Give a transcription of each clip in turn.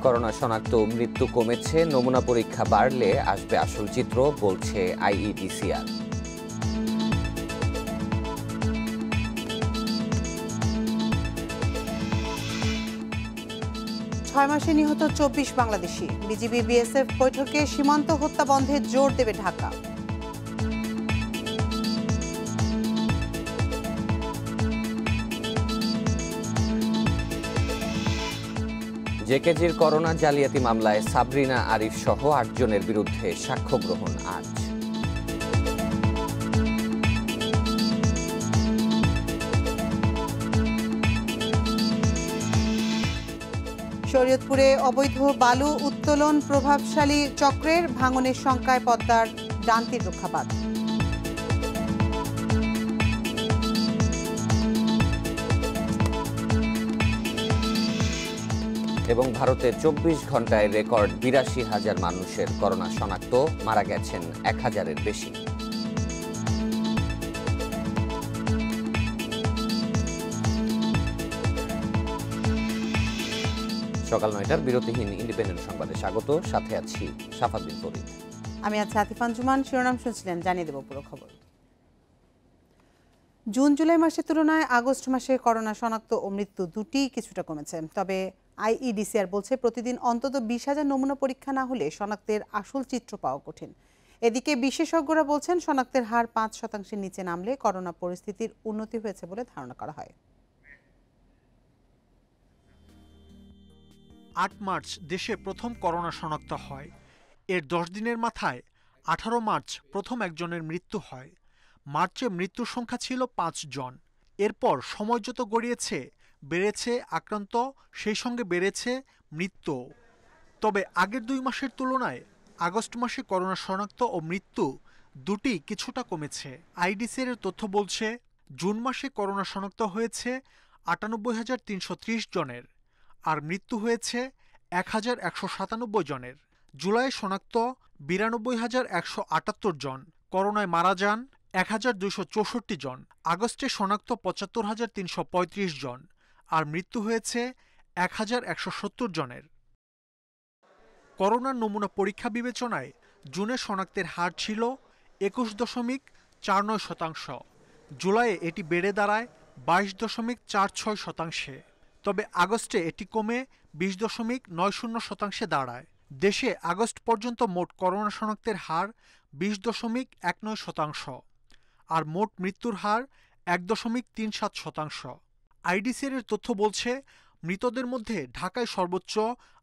Corona শনাক্ত মৃত্যু কমেছে, নমুনা পরীক্ষা বাড়লে আসবে আসল চিত্র, বলছে আইইডিসিআর। ছয় মাসে নিহত ২৪ বাংলাদেশি। বিজিবি বিএসএফ বৈঠকে সীমান্ত হত্যা বন্ধে জোর দেবে ঢাকা। জেকেজির করোনা জালিয়াতি মামলায় সাবরিনা আরিফ সহ ৮ জনের বিরুদ্ধে সাক্ষ্য গ্রহণ আজ। শরীয়তপুরে অবৈধ বালু উত্তোলন প্রভাবশালী চক্রের ভাঙনের শঙ্কায় পদ্মার ডানতির রক্ষাবাদ। এবং ভারতে ২৪ ঘন্টায় রেকর্ড ৮২,০০০ মানুষের করোনা শনাক্ত, মারা গেছেন ১,০০০-এর বেশি। সকাল ৯টার বিরতিহীন ইন্ডিপেন্ডেন্ট সংবাদে স্বাগত, সাথে আছি সাফাত বিন ফরিদ। আমি আছি আতিফ আঞ্জুমান। শিরোনাম শুনছিলেন, জানিয়ে দেব পুরো খবর। জুন জুলাই মাসের তুলনায় আগস্ট মাসে করোনা শনাক্ত ও মৃত্যু দুটি কিছুটা কমেছে। তবে আইইডিসিআর বলছে প্রতিদিন অন্তত ২০,০০০ নমুনা পরীক্ষা না হলে শনাক্তের আসল চিত্র পাওয়া কঠিন। এদিকে বিশেষজ্ঞরা বলছেন শনাক্তের হার ৫% নিচে নামলে করোনা পরিস্থিতির উন্নতি হয়েছে বলে ধারণা করা হয়। ৮ মার্চ দেশে প্রথম করোনা শনাক্ত হয়। এর ১০ দিনের মাথায় ১৮ মার্চ প্রথম একজনের মৃত্যু হয়। মার্চে মৃত্যুর সংখ্যা ছিল ৫ জন। এরপর সময় যত গড়িয়েছে বেড়েছে আক্রান্ত, সেই সঙ্গে বেড়েছে মৃত্যু। তবে আগের ২ মাসের তুলনায় আগস্ট মাসে করোনা শনাক্ত ও মৃত্যু দুটি কিছুটা কমেছে। আইডিসিআর তথ্য বলছে জুন মাসে করোনা শনাক্ত হয়েছে ৯৮,৩৩০ জনের, আর মৃত্যু হয়েছে ১,১৯৭ জনের। জুলাই শনাক্ত ৯২,১৭৮ জন, করোনায় মারা যান ১,২৬৪ জন। আগস্টে শনাক্ত ৭৫,৩৩৫ জন, আর মৃত্যু হয়েছে ১,১৭০ জনের। করোনার নমুনা পরীক্ষা বিবেচনায় জুনে শনাক্তের হার ছিল ২১.৪৯%। জুলাইয়ে এটি বেড়ে দাঁড়ায় ২২.৪৬%। তবে আগস্টে এটি কমে ২০.৯০% দাঁড়ায়। দেশে আগস্ট পর্যন্ত মোট করোনা শনাক্তের হার ২০.১৯%, আর মোট মৃত্যুর হার ১.৩৭%। আইডিসিআর তথ্য বলছে মৃতদের মধ্যে ঢাকায় সর্বোচ্চ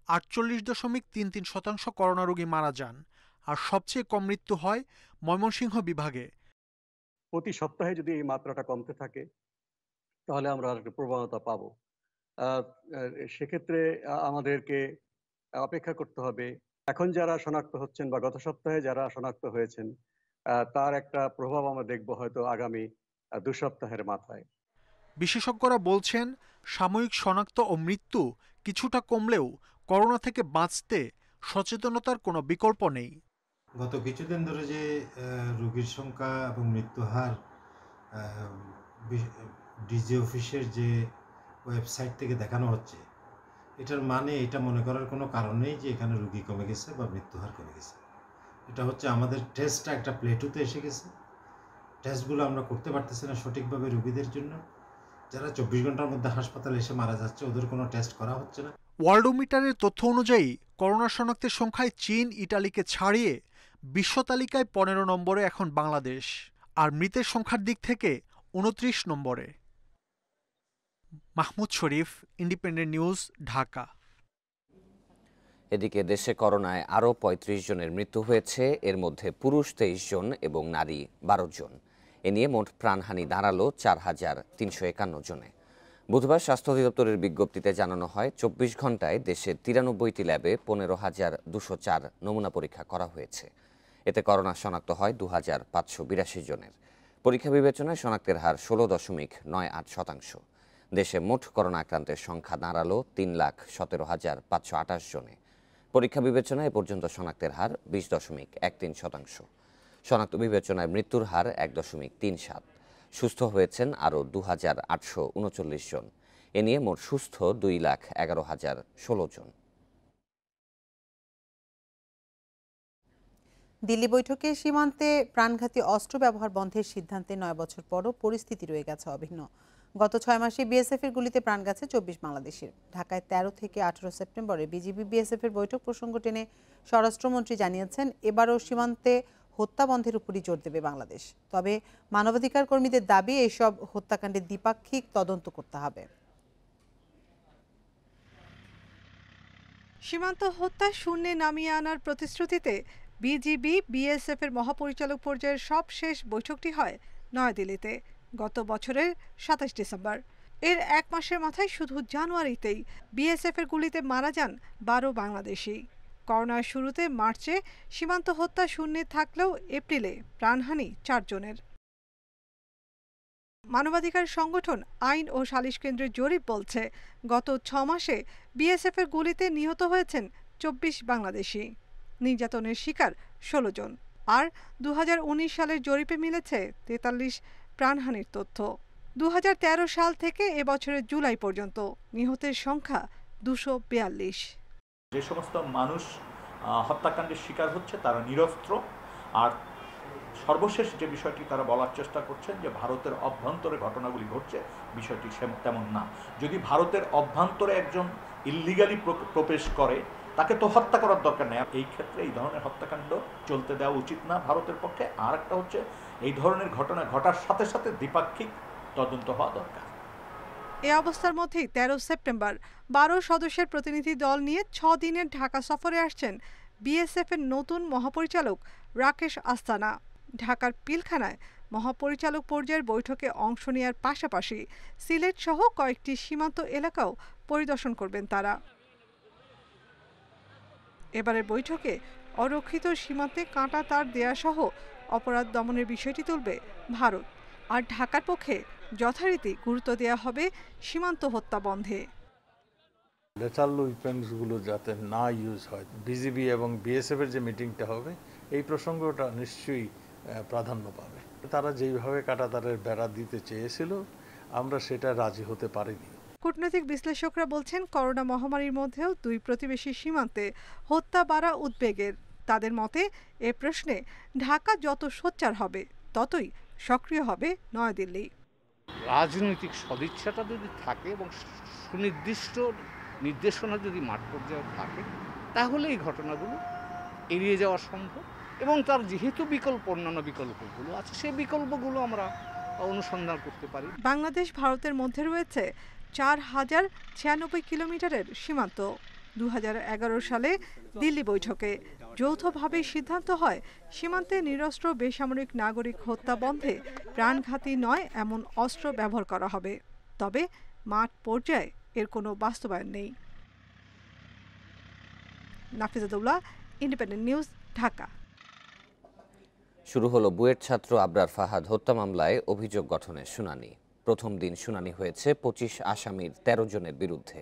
৪৮.৩৩% করোনা রোগী মারা যান, আর সবচেয়ে কম মৃত্যু হয় ময়মনসিংহ বিভাগে। প্রতি সপ্তাহে যদি এই মাত্রাটা কমতে থাকে তাহলে আমরা একটা প্রবণতা পাবো। সেক্ষেত্রে আমাদেরকে অপেক্ষা করতে হবে। এখন যারা শনাক্ত হচ্ছেন বা গত সপ্তাহে যারা শনাক্ত হয়েছেন তার একটা প্রভাব আমরা দেখব হয়তো আগামী ২ সপ্তাহের মাথায়। বিশেষজ্ঞরা বলছেন সাময়িক শনাক্ত ও মৃত্যু কিছুটা কমলেও করোনা থেকে বাঁচতে সচেতনতার কোনো বিকল্প নেই। গত কিছুদিন ধরে যে রোগীর সংখ্যা এবং মৃত্যু হার ডিজি অফিসের যে ওয়েবসাইট থেকে দেখানো হচ্ছে, এটার মানে এটা মনে করার কোনো কারণ নেই যে এখানে রোগী কমে গেছে বা মৃত্যু হার কমে গেছে। এটা হচ্ছে আমাদের টেস্টটা একটা প্লেটুতে এসে গেছে। টেস্টগুলো আমরা করতে পারতেছি না সঠিকভাবে রোগীদের জন্য। যারা ২৪ ঘন্টার মধ্যে হাসপাতালে এসে মারা যাচ্ছে ওদের কোনো টেস্ট করা হচ্ছে না। ওয়ার্ল্ডোমিটারের তথ্য অনুযায়ী করোনা শনাক্তের সংখ্যায় চীন ইটালিকে ছাড়িয়ে বিশ্ব তালিকায় ১৫ নম্বরে এখন বাংলাদেশ, আর মৃতের সংখ্যার দিক থেকে ২৯ নম্বরে। মাহমুদ শরীফ, ইন্ডিপেন্ডেন্ট নিউজ, ঢাকা। এদিকে দেশে করোনায় আরও ৩৫ জনের মৃত্যু হয়েছে, এর মধ্যে পুরুষ ২৩ জন এবং নারী ১২ জন। এ নিয়ে মোট প্রাণহানি দাঁড়ালো ৪,৩৫১ জনে। বুধবার স্বাস্থ্য অধিদপ্তরের বিজ্ঞপ্তিতে জানানো হয় ২৪ ঘন্টায় দেশে ৯৩টি ল্যাবে ১৫,২০৪ নমুনা পরীক্ষা করা হয়েছে। এতে করোনা শনাক্ত হয় ২,৫৮২ জনের। পরীক্ষা বিবেচনায় শনাক্তের হার ১৬.৯৮%। দেশে মোট করোনা আক্রান্তের সংখ্যা দাঁড়ালো ৩,১৭,৫২৮ জনে। পরীক্ষা বিবেচনায় এ পর্যন্ত শনাক্তের হার ২০.১৩%। শনাক্ত বিবেচনায় মৃত্যুর হার ১.৩৭। সুস্থ হয়েছেন আরও ২,৮৩৯ জন। এ নিয়ে মোট সুস্থ ২,১১,০১৬ জন। দিল্লি বৈঠকে সীমান্তে প্রাণঘাতী অস্ত্র ব্যবহার বন্ধের সিদ্ধান্তে 9 বছর পরও পরিস্থিতি রয়ে গেছে অভিন্ন। গত 6 মাসে বিএসএফ এর গুলিতে প্রাণ গেছে 24 বাংলাদেশের। ঢাকায় 13 থেকে 18 সেপ্টেম্বরে বিজিবি বিএসএফ এর বৈঠক প্রসঙ্গ টেনে স্বরাষ্ট্রমন্ত্রী জানিয়েছেন, এবারও সীমান্তে হত্যা বন্ধের উপরই জোর দেবে বাংলাদেশ। তবে মানবাধিকার কর্মীদের দাবি, এইসব হত্যাকাণ্ডের দ্বিপাক্ষিক তদন্ত করতে হবে। সীমান্ত হত্যা শূন্যে নামিয়ে আনার প্রতিশ্রুতিতে বিজিবি বিএসএফ এর মহাপরিচালক পর্যায়ের সবশেষ বৈঠকটি হয় নয়াদিল্লিতে গত বছরের 27 ডিসেম্বর। এর এক মাসের মাথায় শুধু জানুয়ারিতেই বিএসএফ এর গুলিতে মারা যান 12 বাংলাদেশি। করোনার শুরুতে মার্চে সীমান্ত হত্যা শূন্যে থাকলেও এপ্রিলে প্রাণহানি 4 জনের। মানবাধিকার সংগঠন আইন ও সালিশ কেন্দ্রের জরিপ বলছে, গত 6 মাসে বিএসএফ এর গুলিতে নিহত হয়েছেন 24 বাংলাদেশি, নির্যাতনের শিকার 16 জন। আর 2019 সালের জরিপে মিলেছে 43 প্রাণহানির তথ্য। 2013 সাল থেকে এবছরের জুলাই পর্যন্ত নিহতের সংখ্যা 242। যে সমস্ত মানুষ হত্যাকাণ্ডের শিকার হচ্ছে তারা নিরস্ত্র। আর সর্বশেষ যে বিষয়টি তারা বলার চেষ্টা করছেন যে ভারতের অভ্যন্তরে ঘটনাগুলি ঘটছে, বিষয়টি তেমন না। যদি ভারতের অভ্যন্তরে একজন ইল্লিগালি প্রবেশ করে, তাকে তো হত্যা করার দরকার নেই। এই ক্ষেত্রে এই ধরনের হত্যাকাণ্ড চলতে দেওয়া উচিত না ভারতের পক্ষে। আর একটা হচ্ছে, এই ধরনের ঘটনা ঘটার সাথে সাথে দ্বিপাক্ষিক তদন্ত হওয়া দরকার। এ অবস্থার মধ্যেই 13 সেপ্টেম্বর 12 সদস্যের প্রতিনিধি দল নিয়ে 6 দিনের ঢাকা সফরে আসছেন বিএসএফ এর নতুন মহাপরিচালক রাকেশ আস্তানা। ঢাকার পিলখানায় মহাপরিচালক পর্যায়ের বৈঠকে অংশ নেওয়ার পাশাপাশি সিলেট সহ কয়েকটি সীমান্ত এলাকাও পরিদর্শন করবেন তারা। এবারের বৈঠকে অরক্ষিত সীমান্তে কাঁটা তার দেয়া সহ অপরাধ দমনের বিষয়টি তুলবে ভারত। আর ঢাকার পক্ষে যথারীতি গুরুত্ব দেওয়া হবে সীমান্ত হত্যা বন্ধে। লেথাল উইপেন্সগুলো যাতে না ইউজ হয়, বিজিবি এবং বিএসএফ এর যে মিটিংটা হবে, এই প্রসঙ্গটা নিশ্চয়ই প্রাধান্য পাবে। তারা যেইভাবে কাঁটাতারের বেড়া দিতে চেয়েছিল, আমরা সেটা রাজি হতে পারিনি। কূটনৈতিক বিশ্লেষকরা বলছেন, করোনা মহামারীর মধ্যেও দুই প্রতিবেশী সীমান্তে হত্যা বাড়া উদ্বেগের। তাদের মতে এ প্রশ্নে ঢাকা যত সোচ্চার হবে, ততই সক্রিয় হবে নয়াদিল্লি। রাজনৈতিক সদিচ্ছাটা যদি থাকে এবং সুনির্দিষ্ট নির্দেশনা যদি মাঠ পর্যায়ে থাকে, তাহলে এই ঘটনাগুলো এড়িয়ে যাওয়া সম্ভব। এবং তার যেহেতু অন্যান্য বিকল্পগুলো আছে, সেই বিকল্পগুলো আমরা অনুসন্ধান করতে পারি। বাংলাদেশ ভারতের মধ্যে রয়েছে 4096 কিলোমিটারের সীমান্ত। 2011 সালে দিল্লি বৈঠকে যৌথভাবে সিদ্ধান্ত হয়, সীমান্তে নিরস্ত্র বেসামরিক নাগরিক হত্যা বন্ধে প্রাণঘাতী নয় এমন অস্ত্র ব্যবহার করা হবে। তবে মাঠ পর্যায়ে এর কোনো বাস্তবায়ন নেই। নাফিজাতুল্লাহ, ইন্ডিপেন্ডেন্ট নিউজ, ঢাকা। শুরু হলো বুয়েট ছাত্র আবরার ফাহাদ হত্যা মামলায় অভিযোগ গঠনের শুনানি। প্রথম দিন শুনানি হয়েছে 25 আসামির 13 জনের বিরুদ্ধে।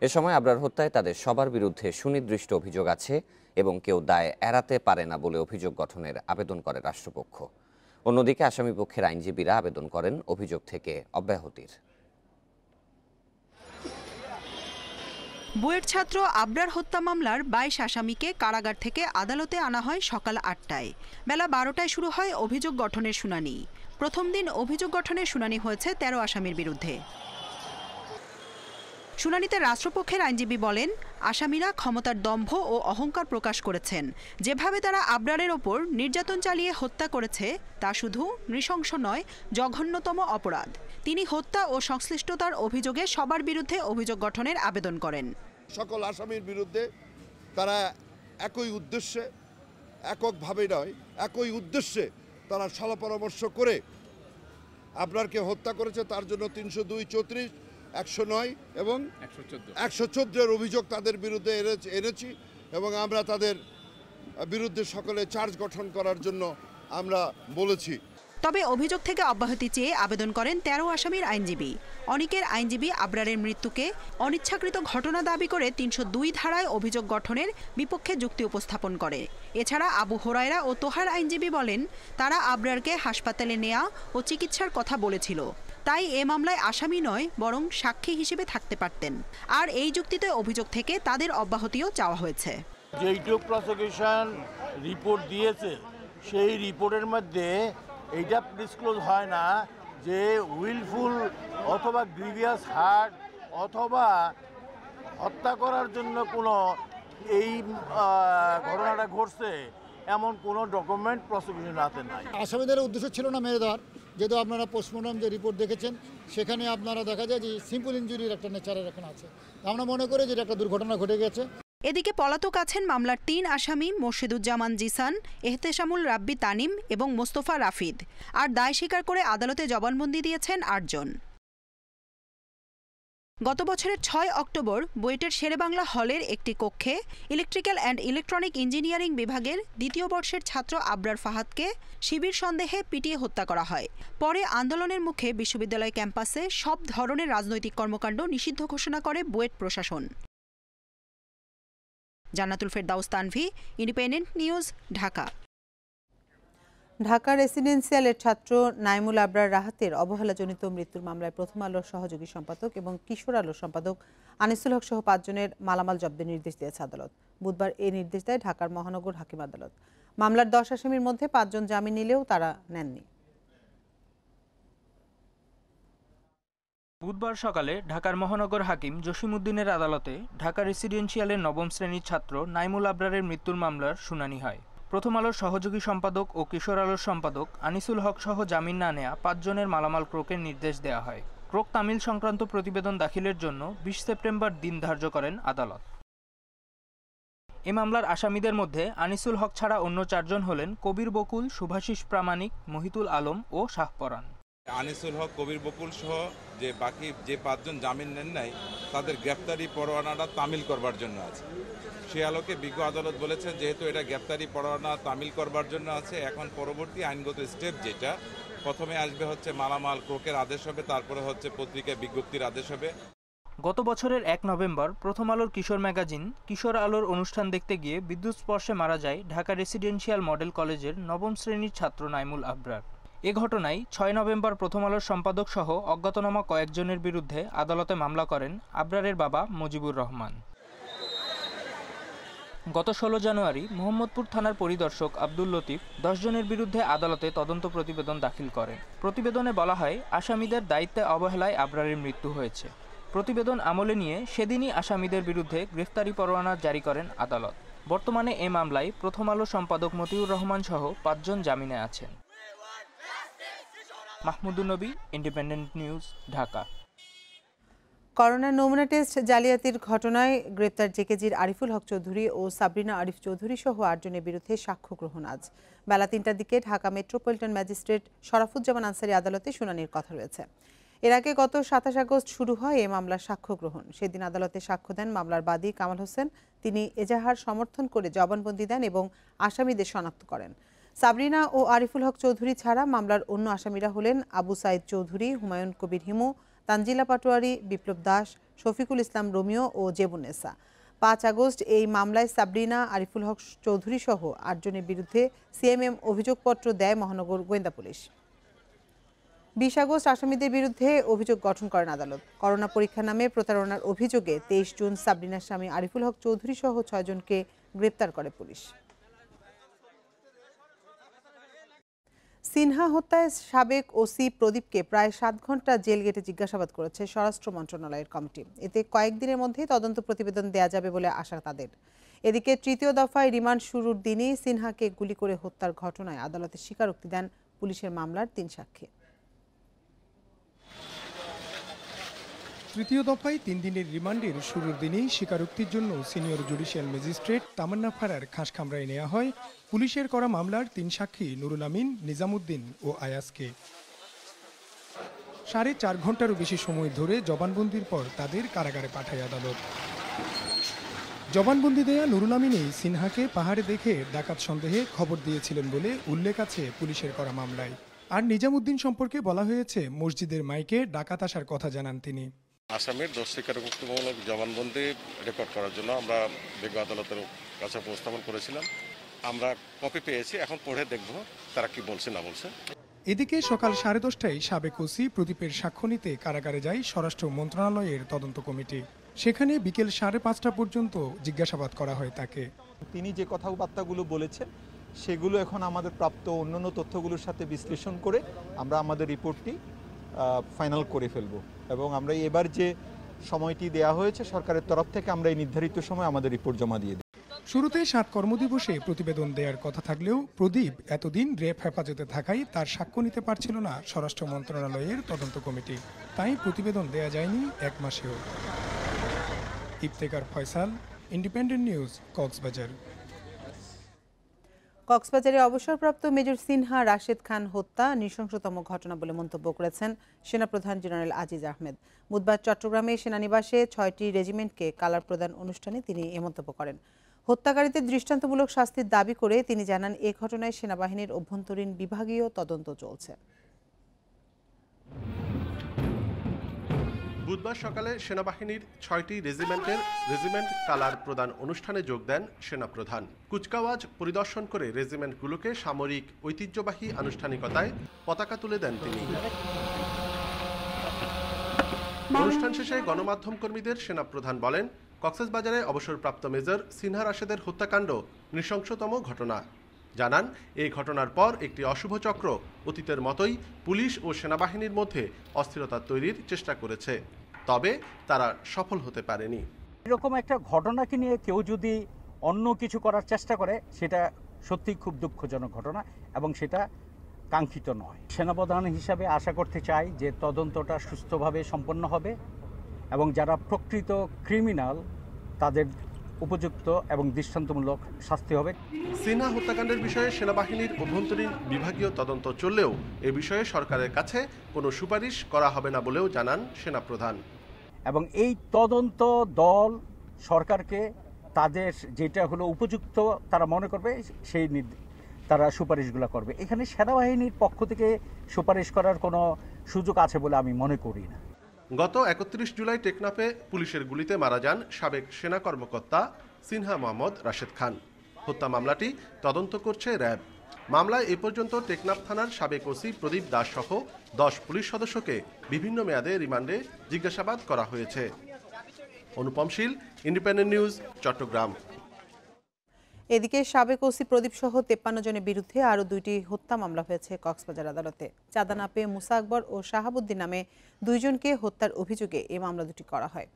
এ সময় আবরার হত্যায় তাদের সবার বিরুদ্ধে সুনির্দিষ্ট অভিযোগ আছে এবং কেউ দায় এড়াতে পারে না বলে অভিযোগ গঠনের আবেদন করে রাষ্ট্রপক্ষ। অন্যদিকে আসামিপক্ষের আইনজীবীরা আবেদন করেন অভিযোগ থেকে অব্যাহতির। বুয়েট ছাত্র আবরার হত্যা মামলার 22 আসামিকে কারাগার থেকে আদালতে আনা হয় সকাল 8টায়। বেলা 12টায় শুরু হয় অভিযোগ গঠনের শুনানি। প্রথম দিন অভিযোগ গঠনের শুনানি হয়েছে 13 আসামির বিরুদ্ধে। শুনানিতে রাষ্ট্রপক্ষের আইনজীবী বলেন, আসামিরা ক্ষমতার দম্ভ ও অহংকার প্রকাশ করেছেন। যেভাবে তারা আবরারের ওপর নির্যাতন চালিয়ে হত্যা করেছে, তা শুধু নৃশংস নয়, জঘন্যতম অপরাধ। তিনি হত্যা ও সংশ্লিষ্টতার অভিযোগে সবার বিরুদ্ধে অভিযোগ গঠনের আবেদন করেন। সকল আসামির বিরুদ্ধে তারা একই উদ্দেশ্যে, এককভাবে নয়, একই উদ্দেশ্যে তারা সলা পরামর্শ করে আবরারকে হত্যা করেছে। তার জন্য 302, 34, 109 এবং 114 অভিযোগ তাদের বিরুদ্ধে এনেছি এবং আমরা তাদের বিরুদ্ধে সকলে চার্জ গঠন করার জন্য আমরা বলেছি। তবে অভিযোগ থেকে অব্যাহতি চেয়ে আবেদন করেন 13 আসামির আইনজীবী। অনিকের আইনজীবী আবরারের মৃত্যুকে অনিচ্ছাকৃত ঘটনা দাবি করে 302 ধারায় অভিযোগ গঠনের বিপক্ষে যুক্তি উপস্থাপন করে। এছাড়া আবু হোরায়রা ও তোহার আইনজীবী বলেন, তারা আবরারকে হাসপাতালে নেওয়া ও চিকিৎসার কথা বলেছিল, তাই এ মামলায় আসামি নয় বরং সাক্ষী হিসেবে থাকতে পারতেন। আর এই যুক্তিতে অভিযোগ থেকে তাদের অব্যাহতিও চাওয়া হয়েছে। যেইটুক প্রসিকিউশন রিপোর্ট দিয়েছে সেই রিপোর্টের মধ্যে এইটা ডিসক্লোজ হয় না যে উইলফুল অথবা গ্রিভিয়াস হার্ট অথবা হত্যা করার জন্য কোনো এই ঘটনাটা ঘটছে এমন কোনো ডকুমেন্ট প্রসিকিউশন হাতে নাই। আসামিদের উদ্দেশ্য ছিল না মেরে দেওয়ার, যেহেতু আপনারা পোস্টমর্টম যে রিপোর্ট দেখেছেন সেখানে আপনারা দেখা যায় যে সিম্পল ইনজুরির একটা নেচারের এখন আছে। আমরা মনে করি যে এটা একটা দুর্ঘটনা ঘটে গেছে। এদিকে পলাতক আছেন মামলার 3 আসামি মোর্শেদুজ্জামান জিসান, এহতেশামুল রাব্বি তানিম এবং মোস্তফা রাফিদ। আর দায় স্বীকার করে আদালতে জবানবন্দি দিয়েছেন 8 জন। গত বছরের 6 অক্টোবর বুয়েটের শেরেবাংলা হলের একটি কক্ষে ইলেকট্রিক্যাল অ্যান্ড ইলেকট্রনিক ইঞ্জিনিয়ারিং বিভাগের 2য় বর্ষের ছাত্র আবরার ফাহাদকে শিবির সন্দেহে পিটিয়ে হত্যা করা হয়। পরে আন্দোলনের মুখে বিশ্ববিদ্যালয় ক্যাম্পাসে সব ধরনের রাজনৈতিক কর্মকাণ্ড নিষিদ্ধ ঘোষণা করে বুয়েট প্রশাসন। জান্নাতুল ফেরদাউস তানভি, ইন্ডিপেন্ডেন্ট নিউজ, ঢাকা। ঢাকা রেসিডেন্সিয়ালের ছাত্র নাইমুল আবরার রাহাতের অবহেলাজনিত মৃত্যুর মামলায় প্রথম আলোর সহযোগী সম্পাদক এবং কিশোর আলোর সম্পাদক আনিসুল হক সহ 5 জনের মালামাল জব্দের নির্দেশ দিয়েছে আদালত। বুধবার এই নির্দেশ দেয় ঢাকার মহানগর হাকিম আদালত। মামলার 10 আসামির মধ্যে 5 জন জামিন নিলেও তারা নেননি। বুধবার সকালে ঢাকার মহানগর হাকিম জসিমউদ্দিনের আদালতে ঢাকা রেসিডেন্সিয়ালের 9ম শ্রেণীর ছাত্র নাইমুল আবরারের মৃত্যুর মামলার শুনানি হয়। প্রথম আলোর সহযোগী সম্পাদক ও কিশোর আলোর সম্পাদক আনিসুল হক সহ জামিন না নেয়া 5 জনের মালামাল ক্রোকের নির্দেশ দেওয়া হয়। ক্রোক তামিল সংক্রান্ত প্রতিবেদন দাখিলের জন্য 20 সেপ্টেম্বর দিন ধার্য করেন আদালত। এ মামলার আসামিদের মধ্যে আনিসুল হক ছাড়া অন্য 4 জন হলেন কবির বকুল, শুভাশিস প্রামাণিক, মহিতুল আলম ও শাহপরান। আনিসুল হক, কবির বকুল সহ যে বাকি যে 5 জন জামিন নেন নাই তাদের গ্রেপ্তারি পরোয়ানাটা তামিল করবার জন্য আছে। সে আলোকে বিজ্ঞ আদালত বলেছেন যেহেতু এটা গ্রেপ্তারি পরোয়ানা তামিল করবার জন্য আছে, এখন পরবর্তী আইনগত স্টেপ যেটা প্রথমে আসবে হচ্ছে মালামাল ক্রোকের আদেশ হবে, তারপরে হচ্ছে পত্রিকায় বিজ্ঞপ্তির আদেশ হবে। গত বছরের 1 নভেম্বর প্রথম আলোর কিশোর ম্যাগাজিন কিশোর আলোর অনুষ্ঠান দেখতে গিয়ে বিদ্যুৎ স্পর্শে মারা যায় ঢাকা রেসিডেন্সিয়াল মডেল কলেজের 9ম শ্রেণীর ছাত্র নাইমুল আবরার। এ ঘটনায় 6 নভেম্বর প্রথম আলোর সম্পাদক সহ অজ্ঞাতনামা কয়েকজনের বিরুদ্ধে আদালতে মামলা করেন আবরারের বাবা মুজিবুর রহমান। গত 16 জানুয়ারি মোহাম্মদপুর থানার পরিদর্শক আব্দুল লতিফ 10 জনের বিরুদ্ধে আদালতে তদন্ত প্রতিবেদন দাখিল করেন। প্রতিবেদনে বলা হয় আসামিদের দায়িত্বে অবহেলায় আবরারের মৃত্যু হয়েছে। প্রতিবেদন আমলে নিয়ে সেদিনই আসামিদের বিরুদ্ধে গ্রেফতারি পরোয়ানা জারি করেন আদালত। বর্তমানে এ মামলায় প্রথম আলো সম্পাদক মতিউর রহমান সহ 5 জন জামিনে আছেন। মাহমুদুন নবী, ইন্ডিপেন্ডেন্ট নিউজ, ঢাকা। করোনা নমুনা টেস্ট জালিয়াতির ঘটনায় গ্রেপ্তার জেকেজির আরিফুল হক চৌধুরী ও সাবরিনা আরিফ চৌধুরী সহ 8 জনের বিরুদ্ধে সাক্ষ্য গ্রহণ আজ বেলা 3টার দিকে ঢাকা মেট্রোপলিটন ম্যাজিস্ট্রেট শরাফুজ্জামান আনসারী আদালতে শুনানির কথা রয়েছে। এর আগে গত 27 আগস্ট শুরু হয় এ মামলার সাক্ষ্য গ্রহণ। সেদিন আদালতে সাক্ষ্য দেন মামলার বাদী কামাল হোসেন। তিনি এজাহার সমর্থন করে জবানবন্দি দেন এবং আসামিদের শনাক্ত করেন। সাবরিনা ও আরিফুল হক চৌধুরী ছাড়া মামলার অন্য আসামিরা হলেন আবু সাইদ চৌধুরী, হুমায়ুন কবির হিমু, তানজিলা পাটোয়ারি, বিপ্লব দাস, শফিকুল ইসলাম রোমিও ও জেবুন্নেসা। 5 আগস্ট এই মামলায় সাবরিনা, আরিফুল হক চৌধুরী সহ 8 জনের বিরুদ্ধে সিএমএম অভিযোগপত্র দেয় মহানগর গোয়েন্দা পুলিশ। 20 আগস্ট আসামিদের বিরুদ্ধে অভিযোগ গঠন করেন আদালত। করোনা পরীক্ষা নামে প্রতারণার অভিযোগে 23 জুন সাবরিনার স্বামী আরিফুল হক চৌধুরী সহ 6 জনকে গ্রেপ্তার করে পুলিশ। সিনহা হত্যায় সাবেক ওসি প্রদীপকে প্রায় 7 ঘন্টা জেল গেটে জিজ্ঞাসাবাদ করেছে স্বরাষ্ট্র মন্ত্রণালয়ের কমিটি। এতে কয়েকদিনের মধ্যেই তদন্ত প্রতিবেদন দেয়া যাবে বলে আশা তাদের। এদিকে 3য় দফায় রিমান্ড শুরুর দিনই সিনহাকে গুলি করে হত্যার ঘটনায় আদালতে স্বীকারোক্তি দেন পুলিশের মামলার 3 সাক্ষী। 3য় দফায় 3 দিনের রিমান্ডের শুরুর দিনেই স্বীকারোক্তির জন্য সিনিয়র জুডিশিয়াল ম্যাজিস্ট্রেট তামান্না ফারার খাসকামরায় নেওয়া হয় পুলিশের করা মামলার 3 সাক্ষী নুরুল আমিন, নিজামুদ্দিন ও আয়াসকে। 4.5 ঘন্টারও বেশি সময় ধরে জবানবন্দির পর তাদের কারাগারে পাঠায় আদালত। জবানবন্দি দেয়া নুরুল আমিনই সিনহাকে পাহাড়ে দেখে ডাকাত সন্দেহে খবর দিয়েছিলেন বলে উল্লেখ আছে পুলিশের করা মামলায়। আর নিজামুদ্দিন সম্পর্কে বলা হয়েছে মসজিদের মাইকে ডাকাত আসার কথা জানান তিনি। আসামির দোষ স্বীকারোক্তিমূলক জবানবন্দি রেকর্ড করার জন্য আমরা বিজ্ঞ আদালতের কাছে উপস্থাপন করেছিলাম। আমরা কপি পেয়েছি, এখন পড়ে দেখব তারা কি বলছে না বলছে। এদিকে সকাল 10:30টায় সাবেক ওসি প্রদীপের সাক্ষ্য নিতে কারাগারে যায় স্বরাষ্ট্র মন্ত্রণালয়ের তদন্ত কমিটি। সেখানে বিকেল 5:30 পর্যন্ত জিজ্ঞাসাবাদ করা হয় তাকে। তিনি যে কথাবার্তাগুলো বলেছেন সেগুলো এখন আমাদের প্রাপ্ত অন্যান্য তথ্যগুলোর সাথে বিশ্লেষণ করে আমরা আমাদের রিপোর্টটি ফাইনাল করে ফেলব এবং আমরা এবার যে সময়টি দেয়া হয়েছে সরকারের তরফ থেকে আমরা এই নির্ধারিত সময় আমাদের রিপোর্ট জমা দিয়ে দিই। শুরুতে 7 কর্মদিবসে প্রতিবেদন দেওয়ার কথা থাকলেও প্রদীপ এতদিন র্যাব হেফাজতে থাকায় তার সাক্ষ্য নিতে পারছিল না স্বরাষ্ট্র মন্ত্রণালয়ের তদন্ত কমিটি, তাই প্রতিবেদন দেয়া যায়নি 1 মাসেও। Iftekhar Faisal, independent news, Cox's Bazar. কক্সবাজারে অবসরপ্রাপ্ত মেজর সিনহা রাশেদ খান হত্যা নৃশংসতম ঘটনা বলে মন্তব্য করেছেন সেনাপ্রধান জেনারেল আজিজ আহমেদ। বুধবার চট্টগ্রামে সেনানিবাসে 6টি রেজিমেন্টকে কালার প্রদান অনুষ্ঠানে তিনি এ মন্তব্য করেন। হত্যাকারীদের দৃষ্টান্তমূলক শাস্তির দাবি করে তিনি জানান, এ ঘটনায় সেনাবাহিনীর অভ্যন্তরীণ বিভাগীয় তদন্ত চলছে। বুধবার সকালে সেনাবাহিনীর 6টি রেজিমেন্টের রেজিমেন্ট কালার প্রদান অনুষ্ঠানে যোগ দেন সেনাপ্রধান। কুচকাওয়াজ পরিদর্শন করে রেজিমেন্টগুলোকে সামরিক ঐতিহ্যবাহী আনুষ্ঠানিকতায় পতাকা তুলে দেন তিনি। অনুষ্ঠান শেষে গণমাধ্যম কর্মীদের সেনাপ্রধান বলেন, কক্সবাজারে অবসরপ্রাপ্ত মেজর সিনহা রাশেদের হত্যাকাণ্ড নৃশংসতম ঘটনা। জানান, এই ঘটনার পর একটি অশুভ চক্র অতীতের মতোই পুলিশ ও সেনাবাহিনীর মধ্যে অস্থিরতা তৈরির চেষ্টা করেছে, তবে তারা সফল হতে পারেনি। এরকম একটা ঘটনাকে নিয়ে কেউ যদি অন্য কিছু করার চেষ্টা করে সেটা সত্যি খুব দুঃখজনক ঘটনা এবং সেটা কাঙ্ক্ষিত নয়। সেনাপ্রধান হিসাবে আশা করতে চাই যে তদন্তটা সুস্থভাবে সম্পন্ন হবে এবং যারা প্রকৃত ক্রিমিনাল তাদের উপযুক্ত এবং দৃষ্টান্তমূলক শাস্তি হবে। সিনহা হত্যাকাণ্ডের বিষয়ে সেনাবাহিনীর অভ্যন্তরীণ বিভাগীয় তদন্ত চললেও এ বিষয়ে সরকারের কাছে কোনো সুপারিশ করা হবে না বলেও জানান সেনাপ্রধান। এবং এই তদন্ত দল সরকারকে তাদের যেটা হলো উপযুক্ত তারা মনে করবে সেই তারা সুপারিশগুলো করবে। এখানে সেনাবাহিনীর পক্ষ থেকে সুপারিশ করার কোনো সুযোগ আছে বলে আমি মনে করি না। গত 31 জুলাই টেকনাফে পুলিশের গুলিতে মারা যান সাবেক সেনা কর্মকর্তা সিনহা মোহাম্মদ রাশেদ খান। হত্যা মামলাটি তদন্ত করছে র্যাব। মামলায় এ পর্যন্ত টেকনাফ থানার সাবেক ওসি প্রদীপ দাস সহ 10 পুলিশ সদস্যকে বিভিন্ন মেয়াদে রিমান্ডে জিজ্ঞাসাবাদ করা হয়েছে। অনুপম শীল, ইন্ডিপেন্ডেন্ট নিউজ, চট্টগ্রাম। এদিকে সাবেক ওসি প্রদীপ সহ 53 জনের বিরুদ্ধে আরও 2টি হত্যা মামলা হয়েছে কক্সবাজার আদালতে। চাঁদা না পেয়ে মুসা আকবর ও শাহাবুদ্দিন নামে 2 জনকে হত্যার অভিযোগে এই মামলা দুটি করা হয়।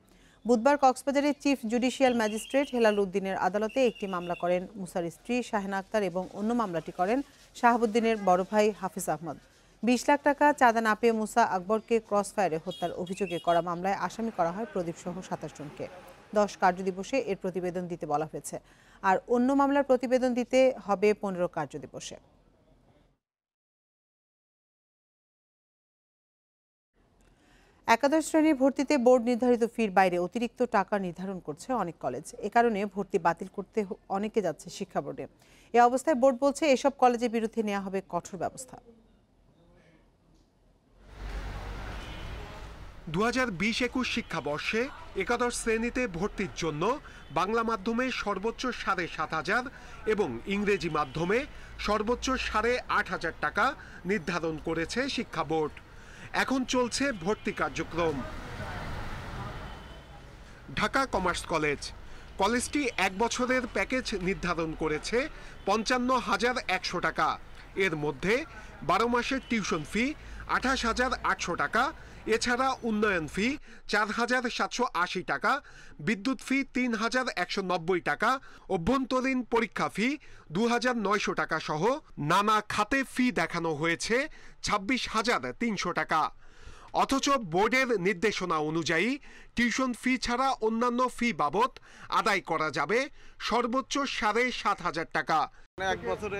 বুধবার কক্সবাজারের চিফ জুডিশিয়াল ম্যাজিস্ট্রেট হেলাল উদ্দিনের আদালতে একটি মামলা করেন মুসার স্ত্রী শাহিনা আক্তার এবং অন্য মামলাটি করেন শাহাবুদ্দিনের বড় ভাই হাফিজ আহমদ। 20 লাখ টাকা চাঁদা না পেয়ে মুসা আকবরকে ক্রসফায়ারে হত্যার অভিযোগে করা মামলায় আসামি করা হয় প্রদীপ সহ 27 জনকে। 10 কার্যদিবসে এর প্রতিবেদন দিতে বলা হয়েছে, আর অন্য মামলার প্রতিবেদন দিতে হবে 15 কার্যদিবসে। একাদশ শ্রেণীর ভর্তিতে বোর্ড নির্ধারিত ফির বাইরে অতিরিক্ত টাকা নির্ধারণ করছে অনেক কলেজ। এ কারণে ভর্তি বাতিল করতে অনেকে যাচ্ছে শিক্ষা বোর্ডে। এ অবস্থায় বোর্ড বলছে এসব কলেজের বিরুদ্ধে নেওয়া হবে কঠোর ব্যবস্থা। 2020-21 শিক্ষাবর্ষে একাদশ শ্রেণীতে ভর্তির জন্য বাংলা মাধ্যমে সর্বোচ্চ 7,500 এবং ইংরেজি মাধ্যমে সর্বোচ্চ 8,500 টাকা নির্ধারণ করেছে শিক্ষা বোর্ড। এখন চলছে ভর্তি কার্যক্রম। ঢাকা কমার্স কলেজটি 1 বছরের প্যাকেজ নির্ধারণ করেছে 55,100 টাকা। এর মধ্যে 12 মাসের টিউশন ফি 28,800 টাকা, এছাড়া উন্নয়ন ফি 4,780 টাকা, বিদ্যুৎ ফি 3,190 টাকা, অভ্যন্তরীণ পরীক্ষা ফি 2,900 টাকা সহ নানা খাতে ফি দেখানো হয়েছে 26,300 টাকা। অথচ বোর্ডের নির্দেশনা অনুযায়ী টিউশন ফি ছাড়া অন্যান্য ফি বাবদ আদায় করা যাবে সর্বোচ্চ 7,500 টাকা। 1 বছরে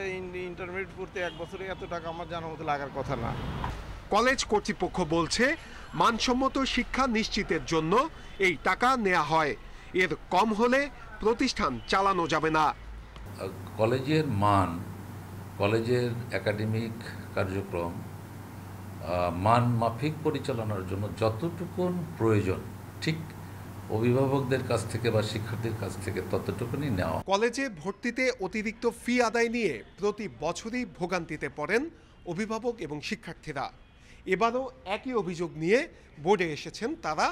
ইন্টারমিডিয়েট পড়তে 1 বছরে এত টাকা আমার জানার মতো লাগার কথা না। কলেজ কর্তৃপক্ষ বলছে মানসম্মত শিক্ষা নিশ্চিতের জন্য এই টাকা নেওয়া হয়, এর কম হলে প্রতিষ্ঠান চালানো যাবে না। কলেজের মান, কলেজের একাডেমিক কার্যক্রম মান মাফিক পরিচালনার জন্য যতটুকু প্রয়োজন ঠিক অভিভাবকদের কাছ থেকে বা শিক্ষার্থীর কাছ থেকে ততটুকুনি নেওয়া। কলেজে ভর্তিতে অতিরিক্ত ফি আদায় নিয়ে প্রতি বছরই ভোগান্তিতে পড়েন অভিভাবক এবং শিক্ষার্থীরা। এবারও একই অভিযোগ নিয়ে বোর্ডে এসেছেন তারা।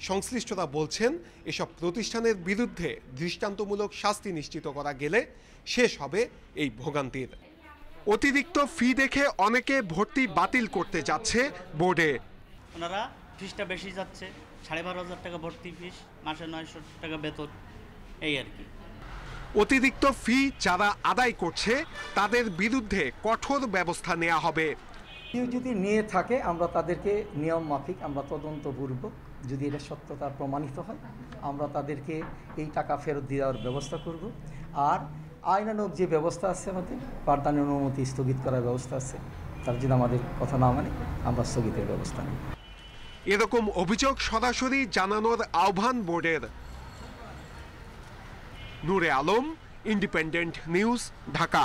সংশ্লিষ্টরা বলছেন এসব প্রতিষ্ঠানের বিরুদ্ধে দৃষ্টান্তমূলক শাস্তি নিশ্চিত করা গেলে শেষ হবে এই ভোগান্তির। অতিরিক্ত ফি দেখে অনেকে ভর্তি বাতিল করতে যাচ্ছে বোর্ডে। ওনারা ফিসটা বেশি যাচ্ছে, 12,500 টাকা ভর্তি ফিস, মাসে 900 টাকা বেতন, এই আর কি। অতিরিক্ত ফি যারা আদায় করছে তাদের বিরুদ্ধে কঠোর ব্যবস্থা নেওয়া হবে। কেউ যদি নিয়ে থাকে আমরা তাদেরকে নিয়ম মাফিক আমরা তদন্তপূর্বক যদি এটা সত্যতা প্রমাণিত হয় আমরা তাদেরকে এই টাকা ফেরত দেওয়ার ব্যবস্থা করব। আর আইনানুগ যে ব্যবস্থা আছে আমাদের পাঠদানের অনুমতি স্থগিত করার ব্যবস্থা আছে, তার যদি আমাদের কথা না মানে আমরা স্থগিতের ব্যবস্থা নেব। এরকম অভিযোগ সরাসরি জানানোর আহ্বান বোর্ডের। নূরে আলম, ইন্ডিপেন্ডেন্ট নিউজ, ঢাকা।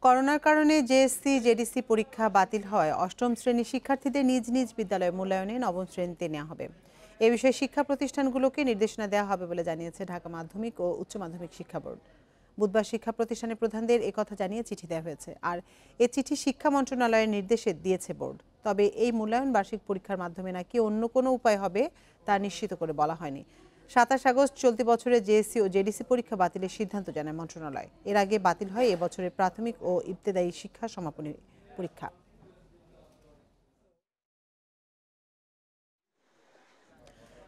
করোনার কারণে জেএসসি জেডিসি পরীক্ষা বাতিল হয় অষ্টম শ্রেণীর শিক্ষার্থীদের নিজ নিজ বিদ্যালয়ে মূল্যায়নে নবম শ্রেণীতে নেওয়া হবে। এ বিষয়ে শিক্ষা প্রতিষ্ঠানগুলোকে নির্দেশনা দেওয়া হবে বলে জানিয়েছে ঢাকা মাধ্যমিক ও উচ্চ মাধ্যমিক শিক্ষা বোর্ড। বুধবার শিক্ষা প্রতিষ্ঠানের প্রধানদের একথা জানিয়ে চিঠি দেওয়া হয়েছে। আর এ চিঠি শিক্ষা মন্ত্রণালয়ের নির্দেশে দিয়েছে বোর্ড। তবে এই মূল্যায়ন বার্ষিক পরীক্ষার মাধ্যমে নাকি অন্য কোনো উপায় হবে তা নিশ্চিত করে বলা হয়নি। 27 আগস্ট চলতি বছরে জেএসসি ও জেডিসি পরীক্ষা বাতিলের সিদ্ধান্ত জানায় মন্ত্রণালয়। এর আগে বাতিল হয় এবছরের প্রাথমিক ও ইবতেদায়ী শিক্ষা সমাপনী পরীক্ষা।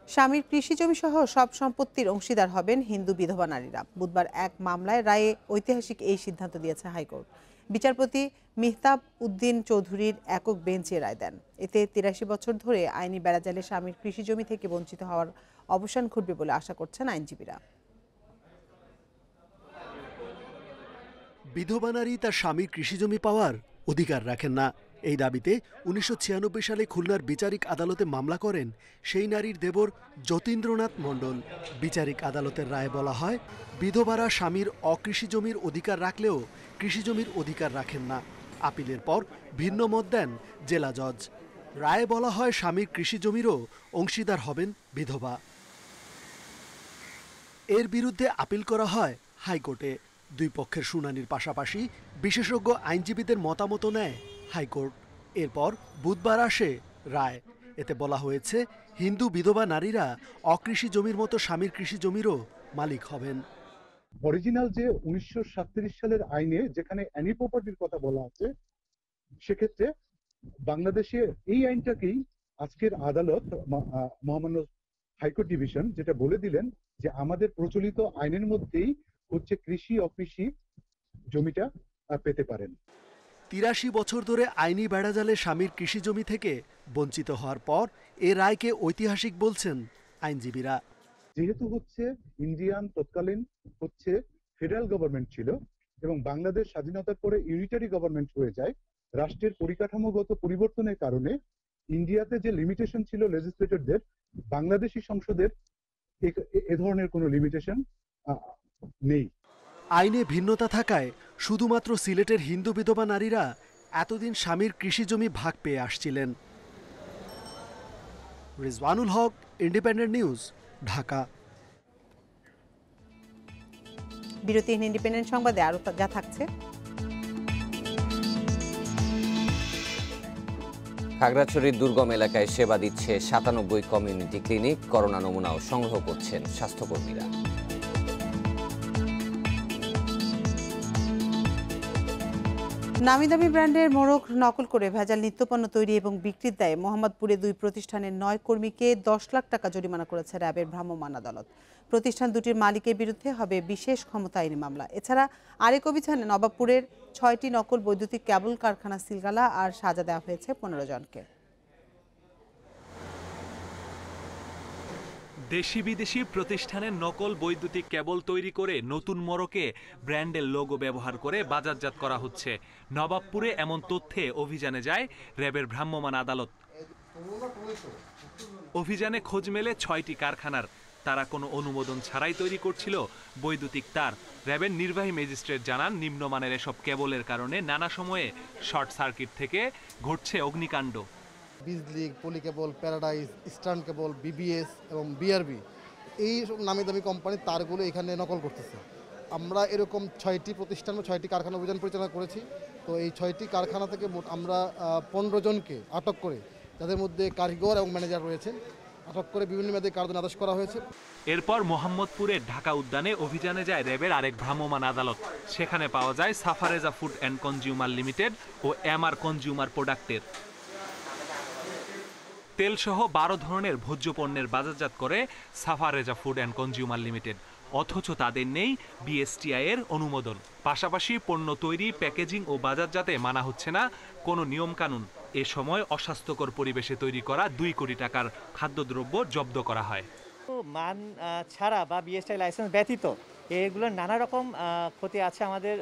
স্বামীর কৃষি জমি সহ সব সম্পত্তির অংশীদার হবেন হিন্দু বিধবা নারীরা। বুধবার এক মামলায় রায়ে ঐতিহাসিক এই সিদ্ধান্ত দিয়েছে হাইকোর্ট। বিচারপতি মিহতাব উদ্দিন চৌধুরীর একক বেঞ্চে রায় দেন। এতে 83 বছর ধরে আইনি বেড়াজালে স্বামীর কৃষি জমি থেকে বঞ্চিত হওয়ার অবসান ঘটবে বলে আশা করছেন আইনজীবীরা। বিধবা নারী তার স্বামীর কৃষিজমি পাওয়ার অধিকার রাখেন না, এই দাবিতে 1996 সালে খুলনার বিচারিক আদালতে মামলা করেন সেই নারীর দেবর যতীন্দ্রনাথ মণ্ডল। বিচারিক আদালতের রায়ে বলা হয় বিধবারা স্বামীর অকৃষি জমির অধিকার রাখলেও কৃষিজমির অধিকার রাখেন না। আপিলের পর ভিন্ন মত দেন জেলা জজ। রায়ে বলা হয় স্বামীর কৃষি জমিরও অংশীদার হবেন বিধবা। এর বিরুদ্ধে আপিল করা হয় হাইকোর্টে। দুই পক্ষের শুনানির পাশাপাশি বিশেষজ্ঞ আইনজীবীদের মতামত নেয় হাইকোর্ট। এরপর বুধবার আসে রায়। এতে বলা হয়েছে হিন্দু বিধবা নারীরা অকৃষি জমির মতো স্বামীর কৃষি জমিরও মালিক হবেন। অরিজিনাল যে 1937 সালের আইনে যেখানে অ্যানি প্রপার্টির কথা বলা আছে, সেক্ষেত্রে বাংলাদেশে এই আইনটাকেই আজকের আদালত মহামান্য হাইকোর্ট ডিভিশন যেটা বলে দিলেন যে আমাদের প্রচলিত আইনের মধ্যেই হচ্ছে কৃষি অকৃষি জমিটা পেতে পারেন। 83 বছর ধরে আইনি বেড়াজালে স্বামীর কৃষি জমি থেকে বঞ্চিত হওয়ার পর এ রায়কে ঐতিহাসিক বলছেন আইনজীবীরা। যেহেতু হচ্ছে ইন্ডিয়ান তৎকালীন হচ্ছে ফেডারেল গভর্নমেন্ট ছিল এবং বাংলাদেশ স্বাধীনতার পরে ইউনিটারি গভর্নমেন্ট হয়ে যায়, রাষ্ট্রের পরিকাঠামোগত পরিবর্তনের কারণে ইন্ডিয়াতে যে লিমিটেশন ছিল লেজিসলেটরদের, বাংলাদেশি সংসদের এ ধরনের কোনো লিমিটেশন নেই। আইনে ভিন্নতা থাকায় শুধুমাত্র সিলেটের হিন্দু বিধবা নারীরা এতদিন স্বামীর কৃষি জমি ভাগ পেয়ে আসছিলেন। রিজওয়ানুল হক, ইন্ডিপেন্ডেন্ট নিউজ, ঢাকা। বিরতিহীন ইন্ডিপেন্ডেন্ট সংবাদে আরো যা থাকছে। খাগড়াছড়ির দুর্গম এলাকায় সেবা দিচ্ছে 97 কমিউনিটি ক্লিনিক। করোনা নমুনাও সংগ্রহ করছেন স্বাস্থ্যকর্মীরা। নামি দামি ব্র্যান্ডের মোড়ক নকল করে ভেজাল নিত্যপণ্য তৈরি এবং বিক্রির দায়ে মোহাম্মদপুরে 2 প্রতিষ্ঠানের 9 কর্মীকে 10 লাখ টাকা জরিমানা করেছে র্যাবের ভ্রাম্যমাণ আদালত। প্রতিষ্ঠান দুটির মালিকের বিরুদ্ধে হবে বিশেষ ক্ষমতা আইনি মামলা। এছাড়া আরেক অভিযানে নবাবপুরের 6টি নকল বৈদ্যুতিক কেবল কারখানা সিলগালা আর সাজা দেওয়া হয়েছে 15 জনকে। দেশি বিদেশি প্রতিষ্ঠানের নকল বৈদ্যুতিক কেবল তৈরি করে নতুন মোড়কে ব্র্যান্ডের লোগো ব্যবহার করে বাজারজাত করা হচ্ছে। নবাবপুরে এমন তথ্যে অভিযানে যায় র্যাবের ভ্রাম্যমাণ আদালত। অভিযানে খোঁজ মেলে 6টি কারখানার। তারা কোনো অনুমোদন ছাড়াই তৈরি করছিল বৈদ্যুতিক তার। র্যাবের নির্বাহী ম্যাজিস্ট্রেট জানান, নিম্নমানের এসব কেবলের কারণে নানা সময়ে শর্ট সার্কিট থেকে ঘটছে অগ্নিকাণ্ড। বিজলি, পলিকেবল, প্যারাডাইজ, ইস্টার্ন কেবল, বিবিএস এবং বিআরবি, এই নামি দামি কোম্পানির তারগুলো এখানে নকল করতেছে। আমরা এরকম 6টি প্রতিষ্ঠান, 6টি কারখানা অভিযান পরিচালনা করেছি। তো এই 6টি কারখানা থেকে আমরা 15 জনকে আটক করে, যাদের মধ্যে কারিগর এবং ম্যানেজার রয়েছেন, আটক করে বিভিন্ন মেয়াদে কারাদণ্ড আদেশ করা হয়েছে। এরপর মোহাম্মদপুরের ঢাকা উদ্যানে অভিযানে যায় র্যাবের আরেক ভ্রাম্যমাণ আদালত। সেখানে পাওয়া যায় Safareza food and consumer limited ও এমআর কনজিউমার প্রোডাক্টের তেলসহ 12 ধরনের ভোজ্য পণ্যের বাজারজাত করে Safareza food and consumer limited, অথচ তাদের নেই বিএসটিআই এর অনুমোদন। পাশাপাশি পণ্য তৈরি, প্যাকেজিং ও বাজারজাতে মানা হচ্ছে না কোনো নিয়মকানুন। এ সময় অস্বাস্থ্যকর পরিবেশে তৈরি করা 2 কোটি টাকার খাদ্যদ্রব্য জব্দ করা হয়। মান ছাড়া বা বিএসটিআই লাইসেন্স ব্যতীত এগুলোর নানা রকম ক্ষতি আছে আমাদের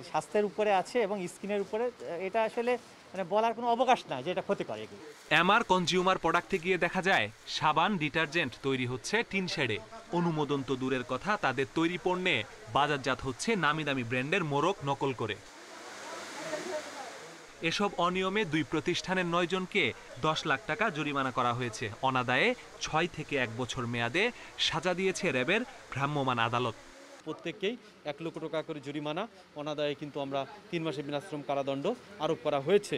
স্বাস্থ্যের উপরে আছে এবং স্কিনের উপরে। এটা আসলে মানে বলার কোনো অবকাশ নাই যে এটা ক্ষতি করে। এমআর কনজিউমার প্রোডাক্টে গিয়ে দেখা যায় সাবান, ডিটারজেন্ট তৈরি হচ্ছে টিন শেডে। অনুমোদন তো দূরের কথা, তাদের তৈরি পণ্যে বাজারজাত হচ্ছে নামি দামি ব্র্যান্ডের মোড়ক নকল করে। এসব অনিয়মে 2 প্রতিষ্ঠানের 9 জনকে 10 লাখ টাকা জরিমানা করা হয়েছে। অনাদায়ে 6 থেকে 1 বছর মেয়াদে সাজা দিয়েছে র্যাবের ভ্রাম্যমাণ আদালত। প্রত্যেককেই 1 লক্ষ টাকা করে জরিমানা, অনাদায়ে কিন্তু আমরা 3 মাসের বিনাশ্রম কারাদণ্ড আরোপ করা হয়েছে।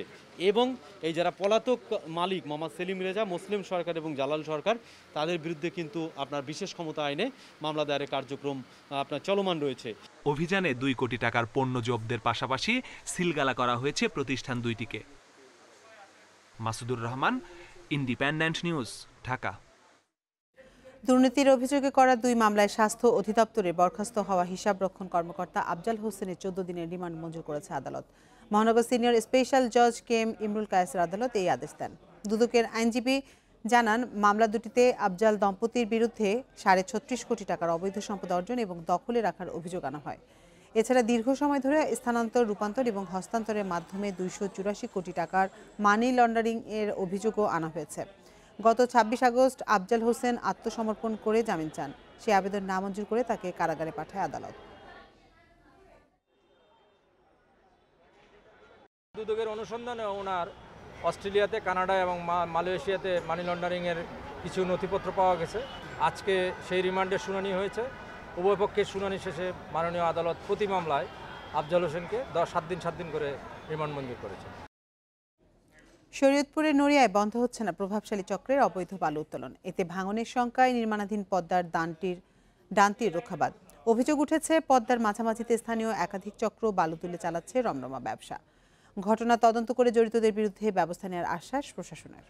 এবং এই যারা পলাতক মালিক মোহাম্মদ সেলিম রেজা, মুসলিম সরকার এবং জালাল সরকার, তাদের বিরুদ্ধে কিন্তু আপনার বিশেষ ক্ষমতা আইনে মামলা দায়েরের কার্যক্রম আপনার চলমান রয়েছে। অভিযানে 2 কোটি টাকার পণ্য জব্দের পাশাপাশি সিলগালা করা হয়েছে প্রতিষ্ঠান 2টিকে। Masudur Rahman, independent news, Dhaka. দুর্নীতির অভিযোগে করা 2 মামলায় স্বাস্থ্য অধিদপ্তরে বরখাস্ত হওয়া হিসাবরক্ষণ কর্মকর্তা আফজাল হোসেনের 14 দিনের রিমান্ড মঞ্জুর করেছে আদালত। মহানগর সিনিয়র স্পেশাল জজ কে এম ইমরুল কায়েসের আদালত এই আদেশ দেন। দুদকের আইনজীবী জানান, মামলা দুটিতে আফজাল দম্পতির বিরুদ্ধে 36.5 কোটি টাকার অবৈধ সম্পদ অর্জন এবং দখলে রাখার অভিযোগ আনা হয়। এছাড়া দীর্ঘ সময় ধরে স্থানান্তর, রূপান্তর এবং হস্তান্তরের মাধ্যমে 284 কোটি টাকার মানি লন্ডারিং এর অভিযোগও আনা হয়েছে। গত 26 আগস্ট আফজাল হোসেন আত্মসমর্পণ করে জামিন চান। সে আবেদন নামঞ্জুর করে তাকে কারাগারে পাঠায় আদালত। দুদকের অনুসন্ধানে ওনার অস্ট্রেলিয়াতে, কানাডা এবং মালয়েশিয়াতে মানি লন্ডারিংয়ের কিছু নথিপত্র পাওয়া গেছে। আজকে সেই রিমান্ডের শুনানি হয়েছে। উভয় পক্ষের শুনানি শেষে মাননীয় আদালত প্রতি মামলায় আফজাল হোসেনকে 7 দিন করে রিমান্ড মঞ্জুর করেছে। শরীয়তপুরের নড়িয়ায় বন্ধ হচ্ছে না প্রভাবশালী চক্রের অবৈধ বালু উত্তোলন। এতে ভাঙনের শঙ্কায় নির্মাণাধীন পদ্মার ডানটির রক্ষাবাদ। অভিযোগ উঠেছে, পদ্মার মাঝামাঝিতে স্থানীয় একাধিক চক্র বালু তুলে চালাচ্ছে রমরমা ব্যবসা। ঘটনা তদন্ত করে জড়িতদের বিরুদ্ধে ব্যবস্থা নেওয়ার আশ্বাস প্রশাসনের।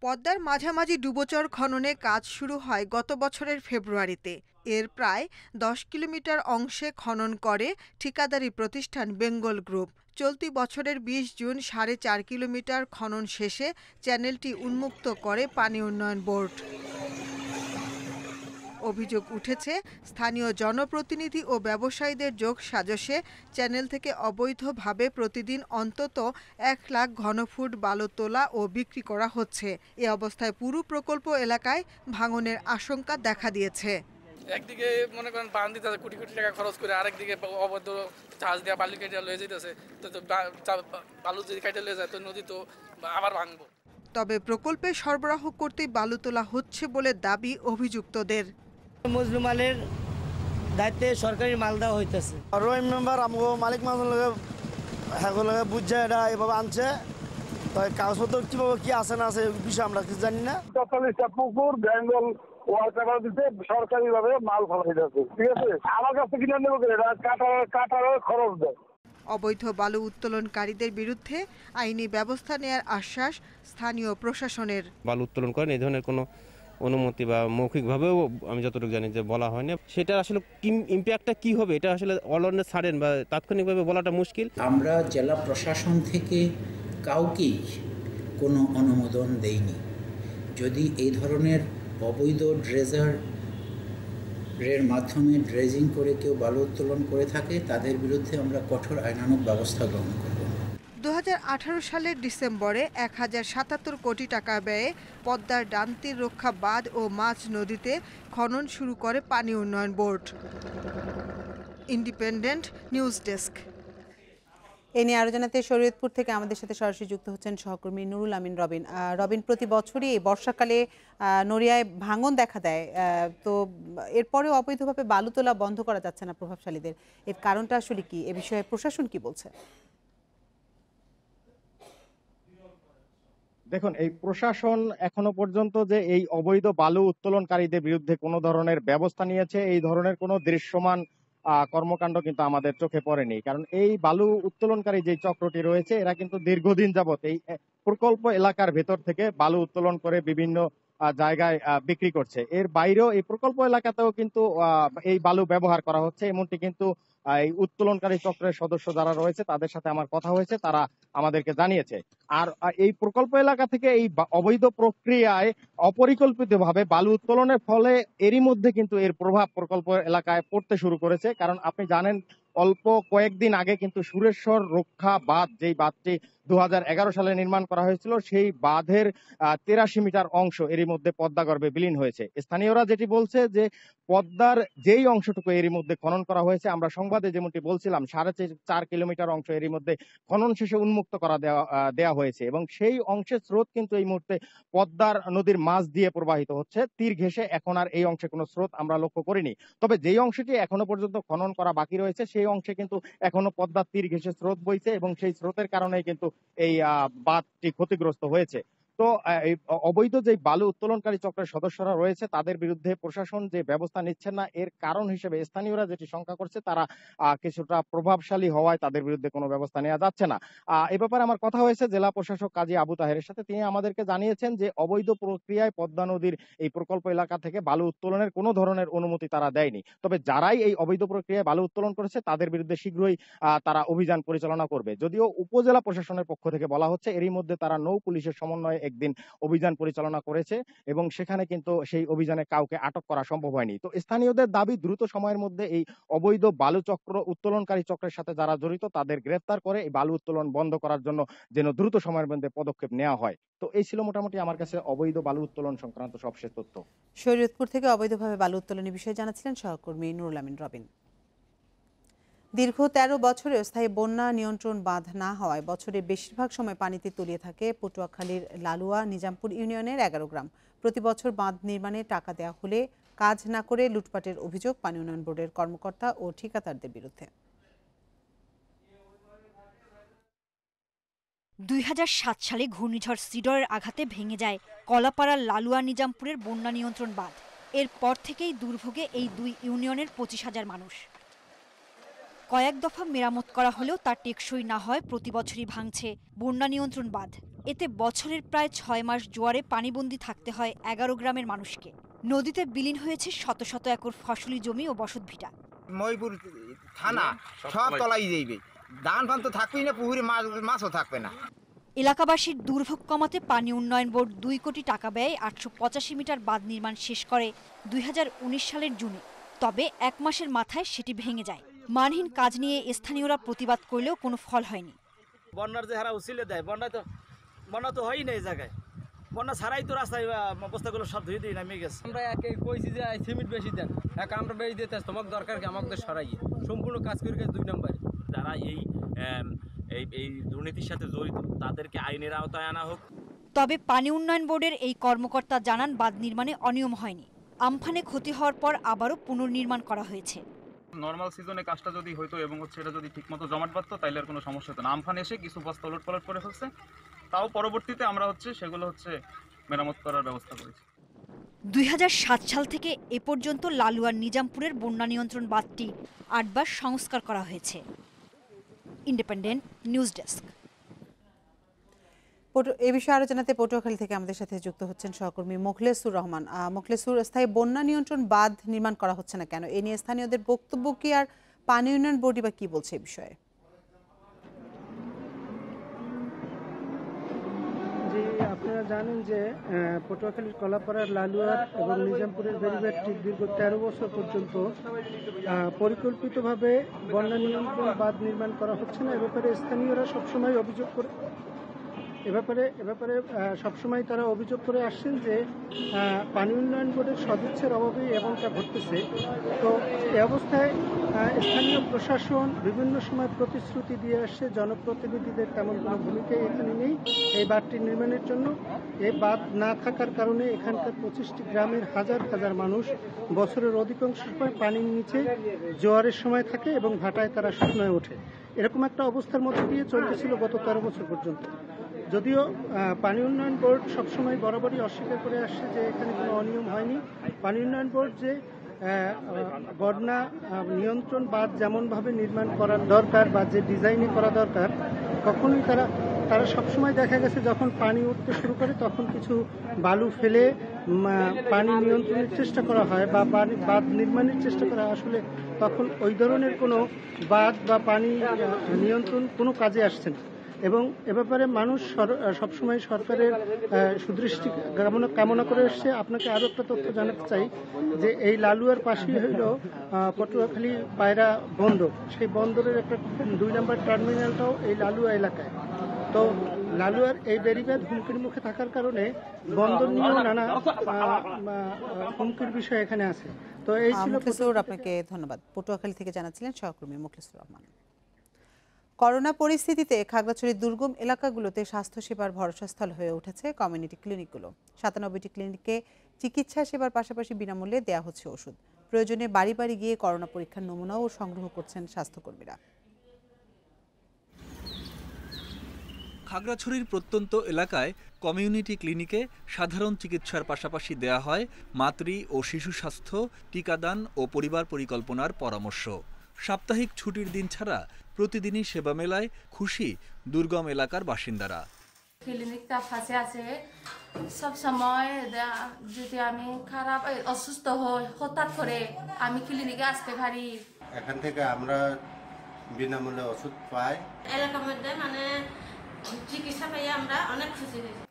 পদ্মার মাঝামাঝি ডুবোচর খননে কাজ শুরু হয় গত বছরের ফেব্রুয়ারিতে। এর প্রায় 10 কিলোমিটার অংশে খনন করে ঠিকাদারি প্রতিষ্ঠান বেঙ্গল গ্রুপ। চলতি বছরের 20 জুন 4.5 কিলোমিটার খনন শেষে চ্যানেলটি উন্মুক্ত করে পানি উন্নয়ন বোর্ড। অভিযোগ উঠেছে, স্থানীয় জনপ্রতিনিধি ও ব্যবসায়ীদের যোগ সাজশে চ্যানেল থেকে অবৈধভাবে প্রতিদিন অন্তত 1 লাখ ঘনফুট বালু তোলা ও বিক্রি করা হচ্ছে। এ অবস্থায় পুরো প্রকল্প এলাকায় ভাঙনের আশঙ্কা দেখা দিয়েছে। একদিকে মনে করেন বাঁধ দিতে কোটি কোটি টাকা খরচ করে, আরেকদিকে অবৈধ জাহাজ দিয়ে বালু কেটে লয়ে যেতেছে। তো বালু যদি কেটে লয়ে যায় তো নদী তো আবার ভাঙবো। তবে প্রকল্পে সরবরাহ করতে বালু তোলা হচ্ছে বলে দাবি অভিযুক্তদের। মজলুম আলীর দায়িত্বে সরকারি মাল দেওয়া হইতেছে। রহিম মেম্বার আমগো মালিক মানুষ বুঝছে এটা এভাবে আনছে। কাগজপত্র কিভাবে কি আছে না আছে বিষয় আমরা কিছু জানি না। 44টা পুকুর বেঙ্গল ওয়াটার দিতে সরকারি ভাবে মাল ফেলাই যাচ্ছে। ঠিক আছে, আমার কাছে কিনে নেবো কাটার খরচ দেয়। অবৈধ বালু উত্তোলনকারীদের বিরুদ্ধে আইনি ব্যবস্থা নেওয়ার আশ্বাস স্থানীয় প্রশাসনের। বালু উত্তোলন করেন এই ধরনের কোনো অনুমতি বা মৌখিকভাবেও আমি যতটুকু জানি যে বলা হয়নি। সেটা আসলে ইম্প্যাক্টটা কি হবে এটা আসলে অলরেডি সাডেন বা তাৎক্ষণিকভাবে বলাটা মুশকিল। আমরা জেলা প্রশাসন থেকে কাউকেই কোনো অনুমোদন দেইনি। যদি এই ধরনের অবৈধ ড্রেজারের মাধ্যমে ড্রেজিং করে কেউ বালু উত্তোলন করে থাকে তাদের বিরুদ্ধে আমরা কঠোর আইনানুগ ব্যবস্থা গ্রহণ করব। 2018 সালের ডিসেম্বরে 1077 কোটি টাকা ব্যয়ে পদ্মার ডানতির রক্ষা বাঁধ ও মাছ নদীতে খনন শুরু করে পানি উন্নয়ন বোর্ড। Independent news desk. এ নিয়ে আরো জানাতে শরীয়তপুর থেকে আমাদের সাথে সরাসরি যুক্ত হচ্ছেন সহকর্মী নুরুল আমিন রবিন। রবিন, প্রতি বছরই এই বর্ষাকালে নড়িয়ায় ভাঙন দেখা দেয়, তো এরপরেও অবৈধভাবে বালু তোলা বন্ধ করা যাচ্ছে না প্রভাবশালীদের। এর কারণটা আসলে কি, এ বিষয়ে প্রশাসন কি বলছে? দেখুন, এই প্রশাসন এখনো পর্যন্ত যে এই অবৈধ বালু উত্তোলনকারীদের বিরুদ্ধে কোনো ধরনের ব্যবস্থা নিয়েছে, এই ধরনের কোনো দৃশ্যমান কর্মকাণ্ড কিন্তু আমাদের চোখে পড়েনি। কারণ এই বালু উত্তোলনকারী যে চক্রটি রয়েছে, এরা কিন্তু দীর্ঘদিন যাবত এই প্রকল্প এলাকার ভেতর থেকে বালু উত্তোলন করে বিভিন্ন জায়গায় বিক্রি করছে। এর বাইরেও এই প্রকল্প এলাকাতেও কিন্তু এই বালু ব্যবহার করা হচ্ছে, এমনটি কিন্তু এই উত্তোলনকারী চক্রের সদস্য যারা রয়েছে তাদের সাথে আমার কথা হয়েছে, তারা আমাদেরকে জানিয়েছে। আর এই প্রকল্প এলাকা থেকে এই অবৈধ প্রক্রিয়ায় অপরিকল্পিতভাবে বালু উত্তোলনের ফলে এরই মধ্যে কিন্তু এর প্রভাব প্রকল্প এলাকায় পড়তে শুরু করেছে। কারণ আপনি জানেন, অল্প কয়েকদিন আগে কিন্তু সুরেশ্বর রক্ষা বাঁধ, যেই বাঁধটি 2011 সালে নির্মাণ করা হয়েছিল, সেই বাঁধের 83 মিটার অংশ এরই মধ্যে পদ্মা গর্ভে বিলীন হয়েছে। স্থানীয়রা যেটি বলছে যে পদ্মার যেই অংশটুকু এরই মধ্যে খনন করা হয়েছে, আমরা সংবাদে যেমনটি বলছিলাম 4.5 কিলোমিটার অংশ এরই মধ্যে খনন শেষে উন্মুক্ত করা দেওয়া হয়েছে এবং সেই অংশের স্রোত কিন্তু এই মুহূর্তে পদ্মার নদীর মাঝ দিয়ে প্রবাহিত হচ্ছে। তীর ঘেঁষে এখন আর এই অংশে কোনো স্রোত আমরা লক্ষ্য করিনি। তবে যেই অংশটি এখনো পর্যন্ত খনন করা বাকি রয়েছে, সেই অংশে কিন্তু এখনো পদ্মার তীর ঘেঁষে স্রোত বইছে এবং সেই স্রোতের কারণেই কিন্তু এই বাঁধটি ক্ষতিগ্রস্ত হয়েছে। তো এই অবৈধ যে বালু উত্তোলনকারী চক্রের সদস্যরা রয়েছে তাদের বিরুদ্ধে প্রশাসন যে ব্যবস্থা নিচ্ছে না, এর কারণ হিসেবে স্থানীয়রা যেটি শঙ্কা করছে, তারা কিছুটা প্রভাবশালী হওয়ায় তাদের বিরুদ্ধে কোনো ব্যবস্থা নেওয়া যাচ্ছে না। এ ব্যাপারে আমার কথা হয়েছে জেলা প্রশাসক কাজী আবু তাহেরের সাথে। তিনি আমাদেরকে জানিয়েছেন যে অবৈধ প্রক্রিয়ায় পদ্মা নদীর এই প্রকল্প এলাকা থেকে বালু উত্তোলনের কোনো ধরনের অনুমতি তারা দেয়নি। তবে যারাই এই অবৈধ প্রক্রিয়ায় বালু উত্তোলন করেছে তাদের বিরুদ্ধে শীঘ্রই তারা অভিযান পরিচালনা করবে। যদিও উপজেলা প্রশাসনের পক্ষ থেকে বলা হচ্ছে এরই মধ্যে তারা নৌ পুলিশের সমন্বয়ে একদিন অভিযান পরিচালনা করেছে এবং সেখানে কিন্তু সেই অভিযানে কাউকে আটক করা সম্ভব হয়নি। তো স্থানীয়দের দাবি দ্রুত সময়ের মধ্যে এই অবৈধ বালু চক্র উত্তোলনকারী চক্রের সাথে যারা জড়িত তাদের গ্রেফতার করে এই বালু উত্তোলন বন্ধ করার জন্য যেন দ্রুত সময়ের মধ্যে পদক্ষেপ নেওয়া হয়। তো এই ছিল মোটামুটি আমার কাছে অবৈধ বালু উত্তোলন সংক্রান্ত সবশেষ তথ্য। শরীয়তপুর থেকে অবৈধভাবে বালু উত্তোলনের বিষয়ে জানাচ্ছিলেন সহকর্মী নুরুল আমিন রবিন। দীর্ঘ 13 বছরে স্থায়ী বন্যা নিয়ন্ত্রণ বাঁধ না হওয়ায় বছরের বেশিরভাগ সময় পানিতে তলিয়ে থাকে পটুয়াখালীর লালুয়া নিজামপুর ইউনিয়নের 11 গ্রাম। প্রতি বছর বাঁধ নির্মাণে টাকা দেওয়া হলে কাজ না করে লুটপাটের অভিযোগ পানি উন্নয়ন বোর্ডের কর্মকর্তা ও ঠিকাদারদের বিরুদ্ধে। 2007 সালে ঘূর্ণিঝড় সিডরের আঘাতে ভেঙে যায় কলাপাড়ার লালুয়া নিজামপুরের বন্যা নিয়ন্ত্রণ বাঁধ। এরপর থেকেই দুর্ভোগে এই দুই ইউনিয়নের 25,000 মানুষ। কয়েক দফা মেরামত করা হলেও তার টেকসই না হয় প্রতি বছরই ভাঙছে বন্যা নিয়ন্ত্রণ বাঁধ। এতে বছরের প্রায় 6 মাস জোয়ারে পানিবন্দী থাকতে হয় 11 গ্রামের মানুষকে। নদীতে বিলীন হয়েছে শত শত একর ফসলি জমি ও বসতভিটা। ময়পুর থানা সব তলাই যাইবে, ধান ফান তো থাকবেই না, পুকুরে মাছও থাকবে না। এলাকাবাসীর দুর্ভোগ কমাতে পানি উন্নয়ন বোর্ড 2 কোটি টাকা ব্যয়ে 885 মিটার বাঁধ নির্মাণ শেষ করে 2019 সালের জুনে। তবে 1 মাসের মাথায় সেটি ভেঙে যায়। মানহীন কাজ নিয়ে স্থানীয়রা প্রতিবাদ করলেও কোনো ফল হয়নি। বন্যার যে হারা উচিলে দেয়, বন্যা তো হয়ই না এই জায়গায়। বন্যা ছাড়াই তো রাস্তায় বস্তাগুলো সব ধুয়ে দিয়ে নামিয়ে গেছে। আমরা কইছি যে সিমেন্ট বেশি দেন, আমরা বেশি দিতে তোমাকে দরকার কি আমাদের সরাইয়ে সম্পূর্ণ কাজ করে গেছে 2 নম্বরে। যারা এই দুর্নীতির সাথে জড়িত তাদেরকে আইনের আওতায় আনা হোক। তবে পানি উন্নয়ন বোর্ডের এই কর্মকর্তা জানান বাঁধ নির্মাণে অনিয়ম হয়নি। আমফানে ক্ষতি হওয়ার পর আবারও পুনর্নির্মাণ করা হয়েছে। নর্মাল সিজনে কাজটা যদি হইতো এবং এটা যদি ঠিকমতো জমাট বাঁধতো তাইলে আর কোনো সমস্যা হতো না। আমফান এসে কিছু বস্তা ওলটপালট করে ফেলছে, তাও পরবর্তীতে আমরা সেগুলো মেরামত করার ব্যবস্থা করেছি। 2007 সাল থেকে এ পর্যন্ত লালুয়ার নিজামপুরের বন্যা নিয়ন্ত্রণ বাঁধটি 8 বার সংস্কার করা হয়েছে। Independent news desk. এ বিষয়ে আলোচনাতে পটুয়াখালী থেকে আমাদের সাথে যুক্ত হচ্ছেন সহকর্মী মোখলেসুর রহমান। মোখলেসুর, স্থায়ী বন্যা নিয়ন্ত্রণ বাঁধ নির্মাণ করা হচ্ছে না কেন, এ নিয়ে স্থানীয়দের বক্তব্য কি, আর পানি উন্নয়ন বোর্ডই বা কি বলছে এই বিষয়ে? জি, আপনারা জানেন যে পটুয়াখালীর কলাপাড়ার লালুয়ার এবং নিজামপুরের বেড়িবাঁধটি দীর্ঘ 13 বছর পর্যন্ত পরিকল্পিতভাবে বন্যা নিয়ন্ত্রণ বাঁধ নির্মাণ করা হচ্ছে না। এ ব্যাপারে স্থানীয়রা সবসময় অভিযোগ করে সবসময় তারা অভিযোগ করে আসছেন যে পানি উন্নয়ন বোর্ডের সদিচ্ছার অভাবেই এমনটা ঘটতেছে। তো এ অবস্থায় স্থানীয় প্রশাসন বিভিন্ন সময় প্রতিশ্রুতি দিয়ে আসছে, জনপ্রতিনিধিদের তেমন কোনো ভূমিকা এখানে নেই এই বাঁধটি নির্মাণের জন্য। এই বাঁধ না থাকার কারণে এখানকার 25টি গ্রামের হাজার হাজার মানুষ বছরের অধিকাংশ সময় পানির নিচে জোয়ারের সময় থাকে এবং ভাটায় তারা শুকনোয় ওঠে। এরকম একটা অবস্থার মধ্যে দিয়ে চলতেছিল গত 13 বছর পর্যন্ত। যদিও পানি উন্নয়ন বোর্ড সবসময় বরাবরই অস্বীকার করে আসছে যে এখানে কোনো অনিয়ম হয়নি। পানি উন্নয়ন বোর্ড যে বন্যা নিয়ন্ত্রণ বাঁধ যেমনভাবে নির্মাণ করার দরকার বা যে ডিজাইনে করা দরকার, কখনোই তারা সবসময় দেখা গেছে যখন পানি উঠতে শুরু করে তখন কিছু বালু ফেলে পানি নিয়ন্ত্রণের চেষ্টা করা হয় বা বাঁধ নির্মাণের চেষ্টা করা হয়। আসলে তখন ওই ধরনের কোনো বাঁধ বা পানি নিয়ন্ত্রণ কোনো কাজে আসছে না। এবং এ ব্যাপারে মানুষ সবসময় সরকারের সুদৃষ্টি কামনা করে এসছে। আপনাকে আরও একটা তথ্য জানাতে চাই যে এই লালুয়ার পাশেই হইল পটুয়াখালী পায়রা বন্দর। সেই বন্দরের একটা 2 নম্বর টার্মিনালটাও এই লালুয়া এলাকায়। তো লালুয়ার এই বেড়িবাঁধ হুমকির মুখে থাকার কারণে বন্দর নিয়েও নানা হুমকির বিষয় এখানে আছে। তো এই ছিল। আপনাকে ধন্যবাদ। পটুয়াখালী থেকে জানাচ্ছিলেন সহকর্মী মুখলিসুর রহমান। করোনা পরিস্থিতিতে খাগড়াছড়ির দুর্গম এলাকাগুলোতে স্বাস্থ্যসেবার ভরসাস্থল হয়ে উঠেছে কমিউনিটি ক্লিনিকগুলো। 97টি ক্লিনিকে চিকিৎসা সেবার পাশাপাশি বিনামূল্যে দেয়া হচ্ছে ওষুধ। প্রয়োজনে বাড়ি বাড়ি গিয়ে করোনা পরীক্ষার নমুনাও সংগ্রহ করছেন স্বাস্থ্যকর্মীরা। খাগড়াছড়ির প্রত্যন্ত এলাকায় কমিউনিটি ক্লিনিকে সাধারণ চিকিৎসার পাশাপাশি দেয়া হয় মাতৃ ও শিশু স্বাস্থ্য, টিকাদান ও পরিবার পরিকল্পনার পরামর্শ। সাপ্তাহিক ছুটির দিন ছাড়া প্রতিদিনই সেবা মেলায় খুশি দুর্গম এলাকার বাসিন্দারা। ক্লিনিকটা ফাঁসে আছে, সব সময় যদি আমি খারাপ অসুস্থ হই হঠাৎ করে আমি ক্লিনিকে আসতে পারি। এখান থেকে আমরা বিনামূল্যে ওষুধ পাই। এলাকার মধ্যে মানে চিকিৎসা পেয়ে আমরা অনেক খুশি হয়েছি।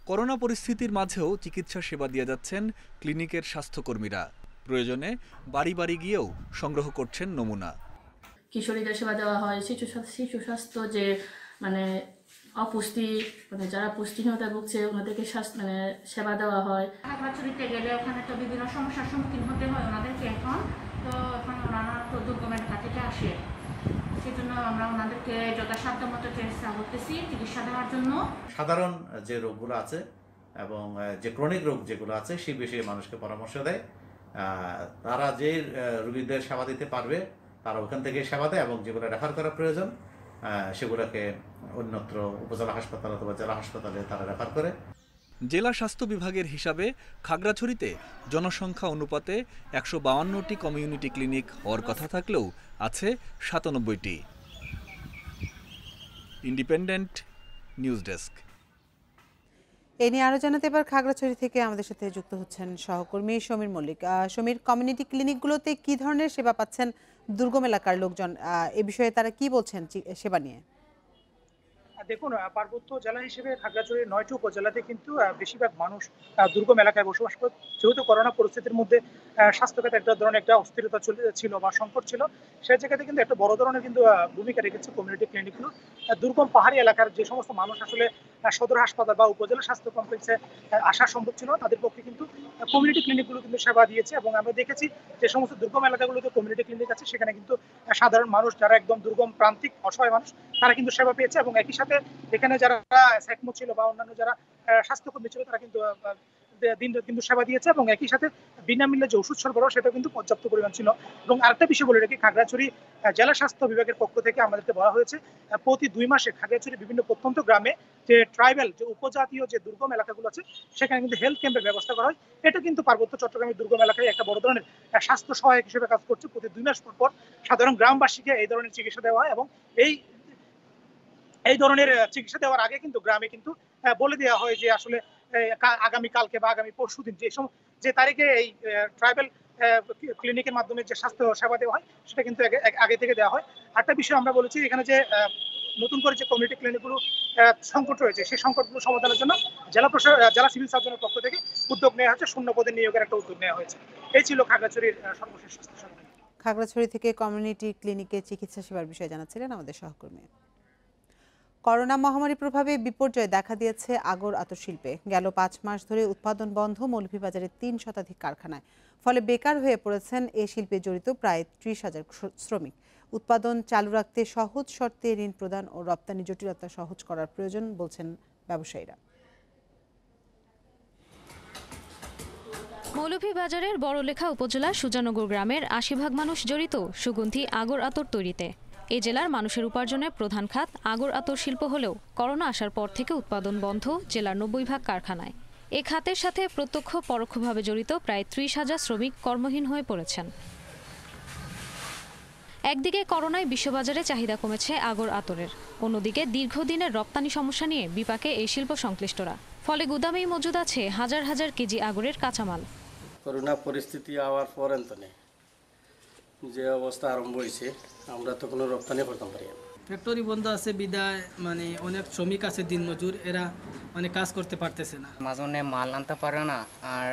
করোনা পরিস্থিতির মাঝেও চিকিৎসা সেবা দিয়ে যাচ্ছেন ক্লিনিকের স্বাস্থ্যকর্মীরা। প্রয়োজনে বাড়ি বাড়ি গিয়েও সংগ্রহ করছেন নমুনা। কিশোরীদের সেবা দেওয়া হয়, শিশু স্বাস্থ্য যে মানে অপুষ্টি মানে যারা পুষ্টিহীনতায় ভুগছে ওনাদেরকে মানে সেবা দেওয়া হয়। খাগড়াছড়িতে গেলে ওখানে তো বিভিন্ন সমস্যার সম্মুখীন হতে হয় ওনাদেরকে। এখন ওনারা তো দুর্গম এলাকা থেকে আসে, সেজন্য আমরা ওনাদেরকে যথাসাধ্য মতো চেষ্টা করতেছি চিকিৎসা দেওয়ার জন্য। সাধারণ যে রোগগুলো আছে এবং যে ক্রনিক রোগ যেগুলো আছে সেই বিষয়ে মানুষকে পরামর্শ দেয়। তারা যে রোগীদের সেবা দিতে পারবে তারা ওখান থেকে সেবা দেয় এবং যেগুলো রেফার করা প্রয়োজন সেগুলোকে অন্যত্র উপজেলা হাসপাতাল অথবা জেলা হাসপাতালে তারা রেফার করে। জেলা স্বাস্থ্য বিভাগের হিসাবে খাগড়াছড়িতে জনসংখ্যা অনুপাতে 152টি কমিউনিটি ক্লিনিক হওয়ার কথা থাকলেও আছে 97টি। Independent news desk. এ নিয়ে আরো জানাতে এবার খাগড়াছড়ি থেকে আমাদের সাথে যুক্ত হচ্ছেন সহকর্মী সমীর মল্লিক। সমীর, কমিউনিটি ক্লিনিকগুলোতে কি ধরনের সেবা পাচ্ছেন দুর্গম এলাকার লোকজন, এ বিষয়ে তারা কি বলছেন সেবা নিয়ে? দেখুন, পার্বত্য জেলা হিসেবে খাগড়াছড়ির 9টি উপজেলাতে কিন্তু বেশিরভাগ মানুষ দুর্গম এলাকায় বসবাস করে। যেহেতু করোনা পরিস্থিতির মধ্যে স্বাস্থ্যখাতে একটা ধরনের একটা অস্থিরতা ছিল বা সংকট ছিল, সেই জায়গাতে কিন্তু একটা বড় ধরনের কিন্তু ভূমিকা রেখেছে কমিউনিটি ক্লিনিকগুলো। দুর্গম পাহাড়ি এলাকার যে সমস্ত মানুষ আসলে সদর হাসপাতাল বা উপজেলা স্বাস্থ্য কমপ্লেক্সে আসা সম্ভব ছিল তাদের পক্ষে কিন্তু কমিউনিটি ক্লিনিকগুলো কিন্তু সেবা দিয়েছে। এবং আমরা দেখেছি যে সমস্ত দুর্গম এলাকাগুলোতে কমিউনিটি ক্লিনিক আছে সেখানে কিন্তু সাধারণ মানুষ যারা একদম দুর্গম প্রান্তিক অসহায় মানুষ তারা কিন্তু সেবা পেয়েছে। এবং একই সাথে এখানে যারা স্যাকমো ছিল বা অন্যান্য যারা স্বাস্থ্যকর্মী ছিল তারা কিন্তু কিন্তু সেবা দিয়েছে। এবং একই সাথে বিনামূল্যে যে ওষুধ সরবরাহ সেটা কিন্তু পর্যাপ্ত পরিমাণ ছিল। এবং আরেকটা বিষয় বলে রাখি, খাগড়াছড়ি জেলা স্বাস্থ্য বিভাগের পক্ষ থেকে আমাদেরকে বলা হয়েছে প্রতি 2 মাসে খাগড়াছড়ি বিভিন্ন প্রত্যন্ত গ্রামে যে ট্রাইবাল যে উপজাতীয় যে দুর্গম এলাকাগুলো আছে সেখানে কিন্তু হেলথ ক্যাম্পের ব্যবস্থা করা হয়। এটা কিন্তু পার্বত্য চট্টগ্রামের দুর্গম এলাকায় একটা বড় ধরনের স্বাস্থ্য সহায়ক হিসেবে কাজ করছে। প্রতি 2 মাস পর সাধারণ গ্রামবাসীকে এই ধরনের চিকিৎসা দেওয়া হয়। এবং এই ধরনের চিকিৎসা দেওয়ার আগে কিন্তু গ্রামে কিন্তু বলে দেওয়া হয় যে আসলে আগামী কালকে বা আগামী পরশুদিন যে তারিখে এই ট্রাইবাল ক্লিনিকের মাধ্যমে যে স্বাস্থ্য সেবা দেওয়া হয় সেটা কিন্তু আগে থেকে দেওয়া হয়। আরেকটা বিষয় আমরা বলেছি, এখানে যে নতুন করে যে কমিউনিটি ক্লিনিকগুলো সংকট রয়েছে সেই সংকটগুলো সমাধানের জন্য জেলা সিভিল সার্জনের পক্ষ থেকে উদ্যোগ নেওয়া হয়েছে, শূন্য পদে নিয়োগের একটা উদ্যোগ নেওয়া হয়েছে। এই ছিল খাগড়াছড়ির সর্বশেষ স্বাস্থ্য সেবা। খাগড়াছড়ি থেকে কমিউনিটি ক্লিনিকে চিকিৎসা সেবার বিষয়ে জানাচ্ছিলেন আমাদের সহকর্মী। করোনা মহামারীর প্রভাবে বিপর্যয় দেখা দিয়েছে আগর আতর শিল্পে। গেল 5 মাস ধরে উৎপাদন বন্ধ মৌলভীবাজারের 3 শতাধিক কারখানায়। ফলে বেকার হয়ে পড়েছেন এই শিল্পে জড়িত প্রায় 30,000 শ্রমিক। উৎপাদন চালু রাখতে সহজ শর্তে ঋণ প্রদান ও রপ্তানি জটিলতা সহজ করার প্রয়োজন বলছেন ব্যবসায়ীরা। মৌলভীবাজারের বড়লেখা উপজেলার সুজানগর গ্রামের 80 ভাগ মানুষ জড়িত সুগন্ধি আগর আতর তৈরিতে। এই জেলার মানুষের উপার্জনের প্রধান খাত আগর আতর শিল্প হলেও করোনা আসার পর থেকে উৎপাদন বন্ধ জেলার 90% কারখানায়। এ খাতের সাথে প্রত্যক্ষ পরোক্ষভাবে জড়িত প্রায় 30,000 শ্রমিক কর্মহীন হয়ে পড়েছেন। একদিকে করোনায় বিশ্ববাজারে চাহিদা কমেছে আগর আতরের, অন্যদিকে দীর্ঘদিনের রপ্তানি সমস্যা নিয়ে বিপাকে এই শিল্প সংশ্লিষ্টরা। ফলে গুদামেই মজুদ আছে হাজার হাজার কেজি আগরের কাঁচামাল। করোনা পরিস্থিতি আওয়ার পর যে অবস্থা আরম্ভ হয়েছে, আমরা তো কোনো রপ্তানি করতে পারি না। ফ্যাক্টরি বন্ধ আছে বিদায় অনেক শ্রমিক আছে দিনমজুর, এরা কাজ করতে পারতেছে না, মাঝনে মাল আনতে পারে না। আর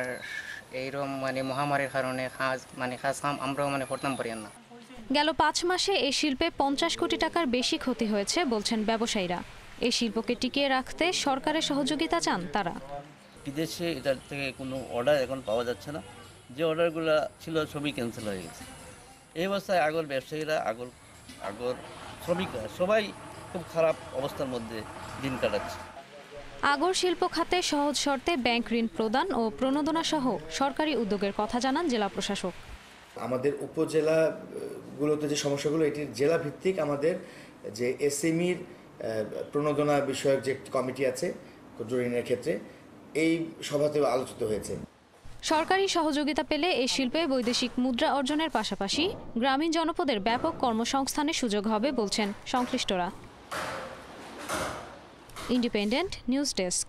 এইরকম মহামারীর কারণে কাজ কাম আমরাও করতাম পারি না। গেল 5 মাসে এই শিল্পে 50 কোটি টাকার বেশি ক্ষতি হয়েছে বলছেন ব্যবসায়ীরা। এই শিল্পকে টিকিয়ে রাখতে সরকারের সহযোগিতা চান তারা। বিদেশে এটার থেকে কোনো অর্ডার এখন পাওয়া যাচ্ছে না, যে অর্ডারগুলো ছিল সবই ক্যান্সেল হয়ে গেছে। এই অবস্থায় আগর ব্যবসায়ীরা আগর শ্রমিকরা সবাই খুব খারাপ অবস্থার মধ্যে দিন কাটাচ্ছে। আগর শিল্প খাতে সহজ শর্তে ব্যাংক ঋণ প্রদান ও প্রণোদনা সহ সরকারি উদ্যোগের কথা জানান জেলা প্রশাসক। আমাদের উপজেলাগুলোতে যে সমস্যাগুলো, এটি জেলা ভিত্তিক আমাদের যে এসএমইর প্রণোদনা বিষয়ক যে কমিটি আছে ক্ষুদ্র ঋণের ক্ষেত্রে, এই সভাতে আলোচিত হয়েছে। সরকারি সহযোগিতা পেলে এই শিল্পে বৈদেশিক মুদ্রা অর্জনের পাশাপাশি গ্রামীণ জনপদের ব্যাপক কর্মসংস্থানের সুযোগ হবে বলছেন সংশ্লিষ্টরা। Independent news desk.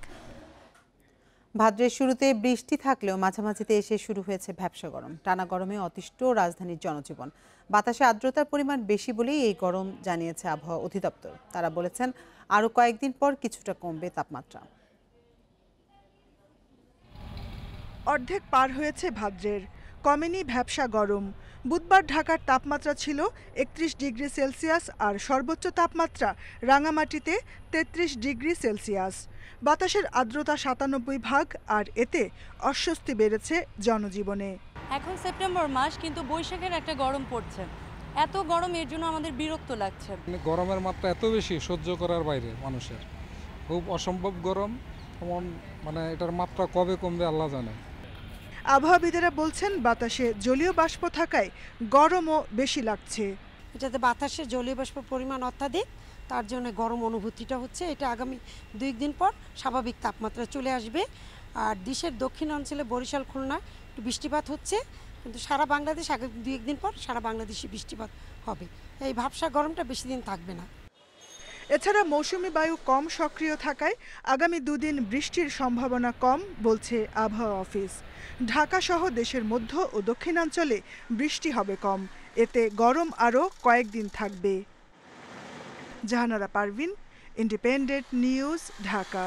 ভাদ্রের শুরুতে বৃষ্টি থাকলেও মাঝামাঝিতে এসে শুরু হয়েছে ভ্যাপসা গরম। টানা গরমে অতিষ্ঠ রাজধানীর জনজীবন। বাতাসে আর্দ্রতার পরিমাণ বেশি বলেই এই গরম জানিয়েছে আবহাওয়া অধিদপ্তর। তারা বলেছেন আরও কয়েকদিন পর কিছুটা কমবে তাপমাত্রা। অর্ধেক পার হয়েছে ভাদ্রের, কমেনি ভ্যাপসা গরম। বুধবার ঢাকার তাপমাত্রা ছিল 31 ডিগ্রি সেলসিয়াস আর সর্বোচ্চ তাপমাত্রা রাঙামাটিতে 33 ডিগ্রি সেলসিয়াস। বাতাসের আর্দ্রতা 97% আর এতে অস্বস্তি বেড়েছে জনজীবনে। এখন সেপ্টেম্বর মাস, কিন্তু বৈশাখের একটা গরম পড়ছে। এত গরম, এর জন্য আমাদের বিরক্ত লাগছে। গরমের মাত্রা এত বেশি, সহ্য করার বাইরে, মানুষের খুব অসম্ভব গরম। এটার মাত্রা কবে কমবে আল্লাহ জানে। আবহাওয়াবিদেরা বলছেন বাতাসে জলীয় বাষ্প থাকায় গরমও বেশি লাগছে। এটাতে বাতাসে জলীয় বাষ্পের পরিমাণ অত্যাধিক, তার জন্য গরম অনুভূতিটা হচ্ছে। এটা আগামী 2 দিন পর স্বাভাবিক তাপমাত্রা চলে আসবে। আর দেশের দক্ষিণ অঞ্চলে বরিশাল, খুলনা একটু বৃষ্টিপাত হচ্ছে, কিন্তু সারা বাংলাদেশ আগামী 2 দিন পর সারা বাংলাদেশে বৃষ্টিপাত হবে। এই ভ্যাপসা গরমটা বেশি দিন থাকবে না। এছাড়া মৌসুমি বায়ু কম সক্রিয় থাকায় আগামী 2 দিন বৃষ্টির সম্ভাবনা কম বলছে আবহাওয়া অফিস। ঢাকা সহ দেশের মধ্য ও দক্ষিণাঞ্চলে বৃষ্টি হবে কম, এতে গরম আরও কয়েকদিন থাকবে। Jahanara Parvin, Independent news, Dhaka.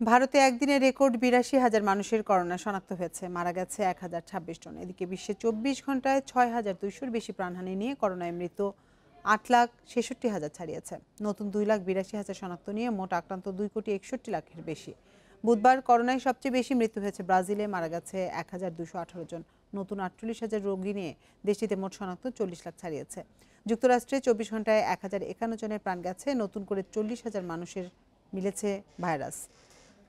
ভারতে একদিনে রেকর্ড 82,000 মানুষের করোনা শনাক্ত হয়েছে, মারা গেছে 1026 জন। এদিকে বিশ্বে 24 ঘন্টায় 6,200-র বেশি প্রাণহানি নিয়ে করোনায় মৃত্যু 8,66,000 ছাড়িয়েছে। নতুন 2,82,000 শনাক্ত নিয়ে মোট আক্রান্ত 2,61,00,000-এর বেশি। বুধবার করোনায় সবচেয়ে বেশি মৃত্যু হয়েছে ব্রাজিলে, মারা গেছে 1,218 জন। নতুন 48,000 রোগী নিয়ে দেশটিতে মোট শনাক্ত 40 লাখ ছাড়িয়েছে। যুক্তরাষ্ট্রে 24 ঘন্টায় 1,051 জনের প্রাণ গেছে। নতুন করে 40,000 মানুষের মিলেছে ভাইরাস।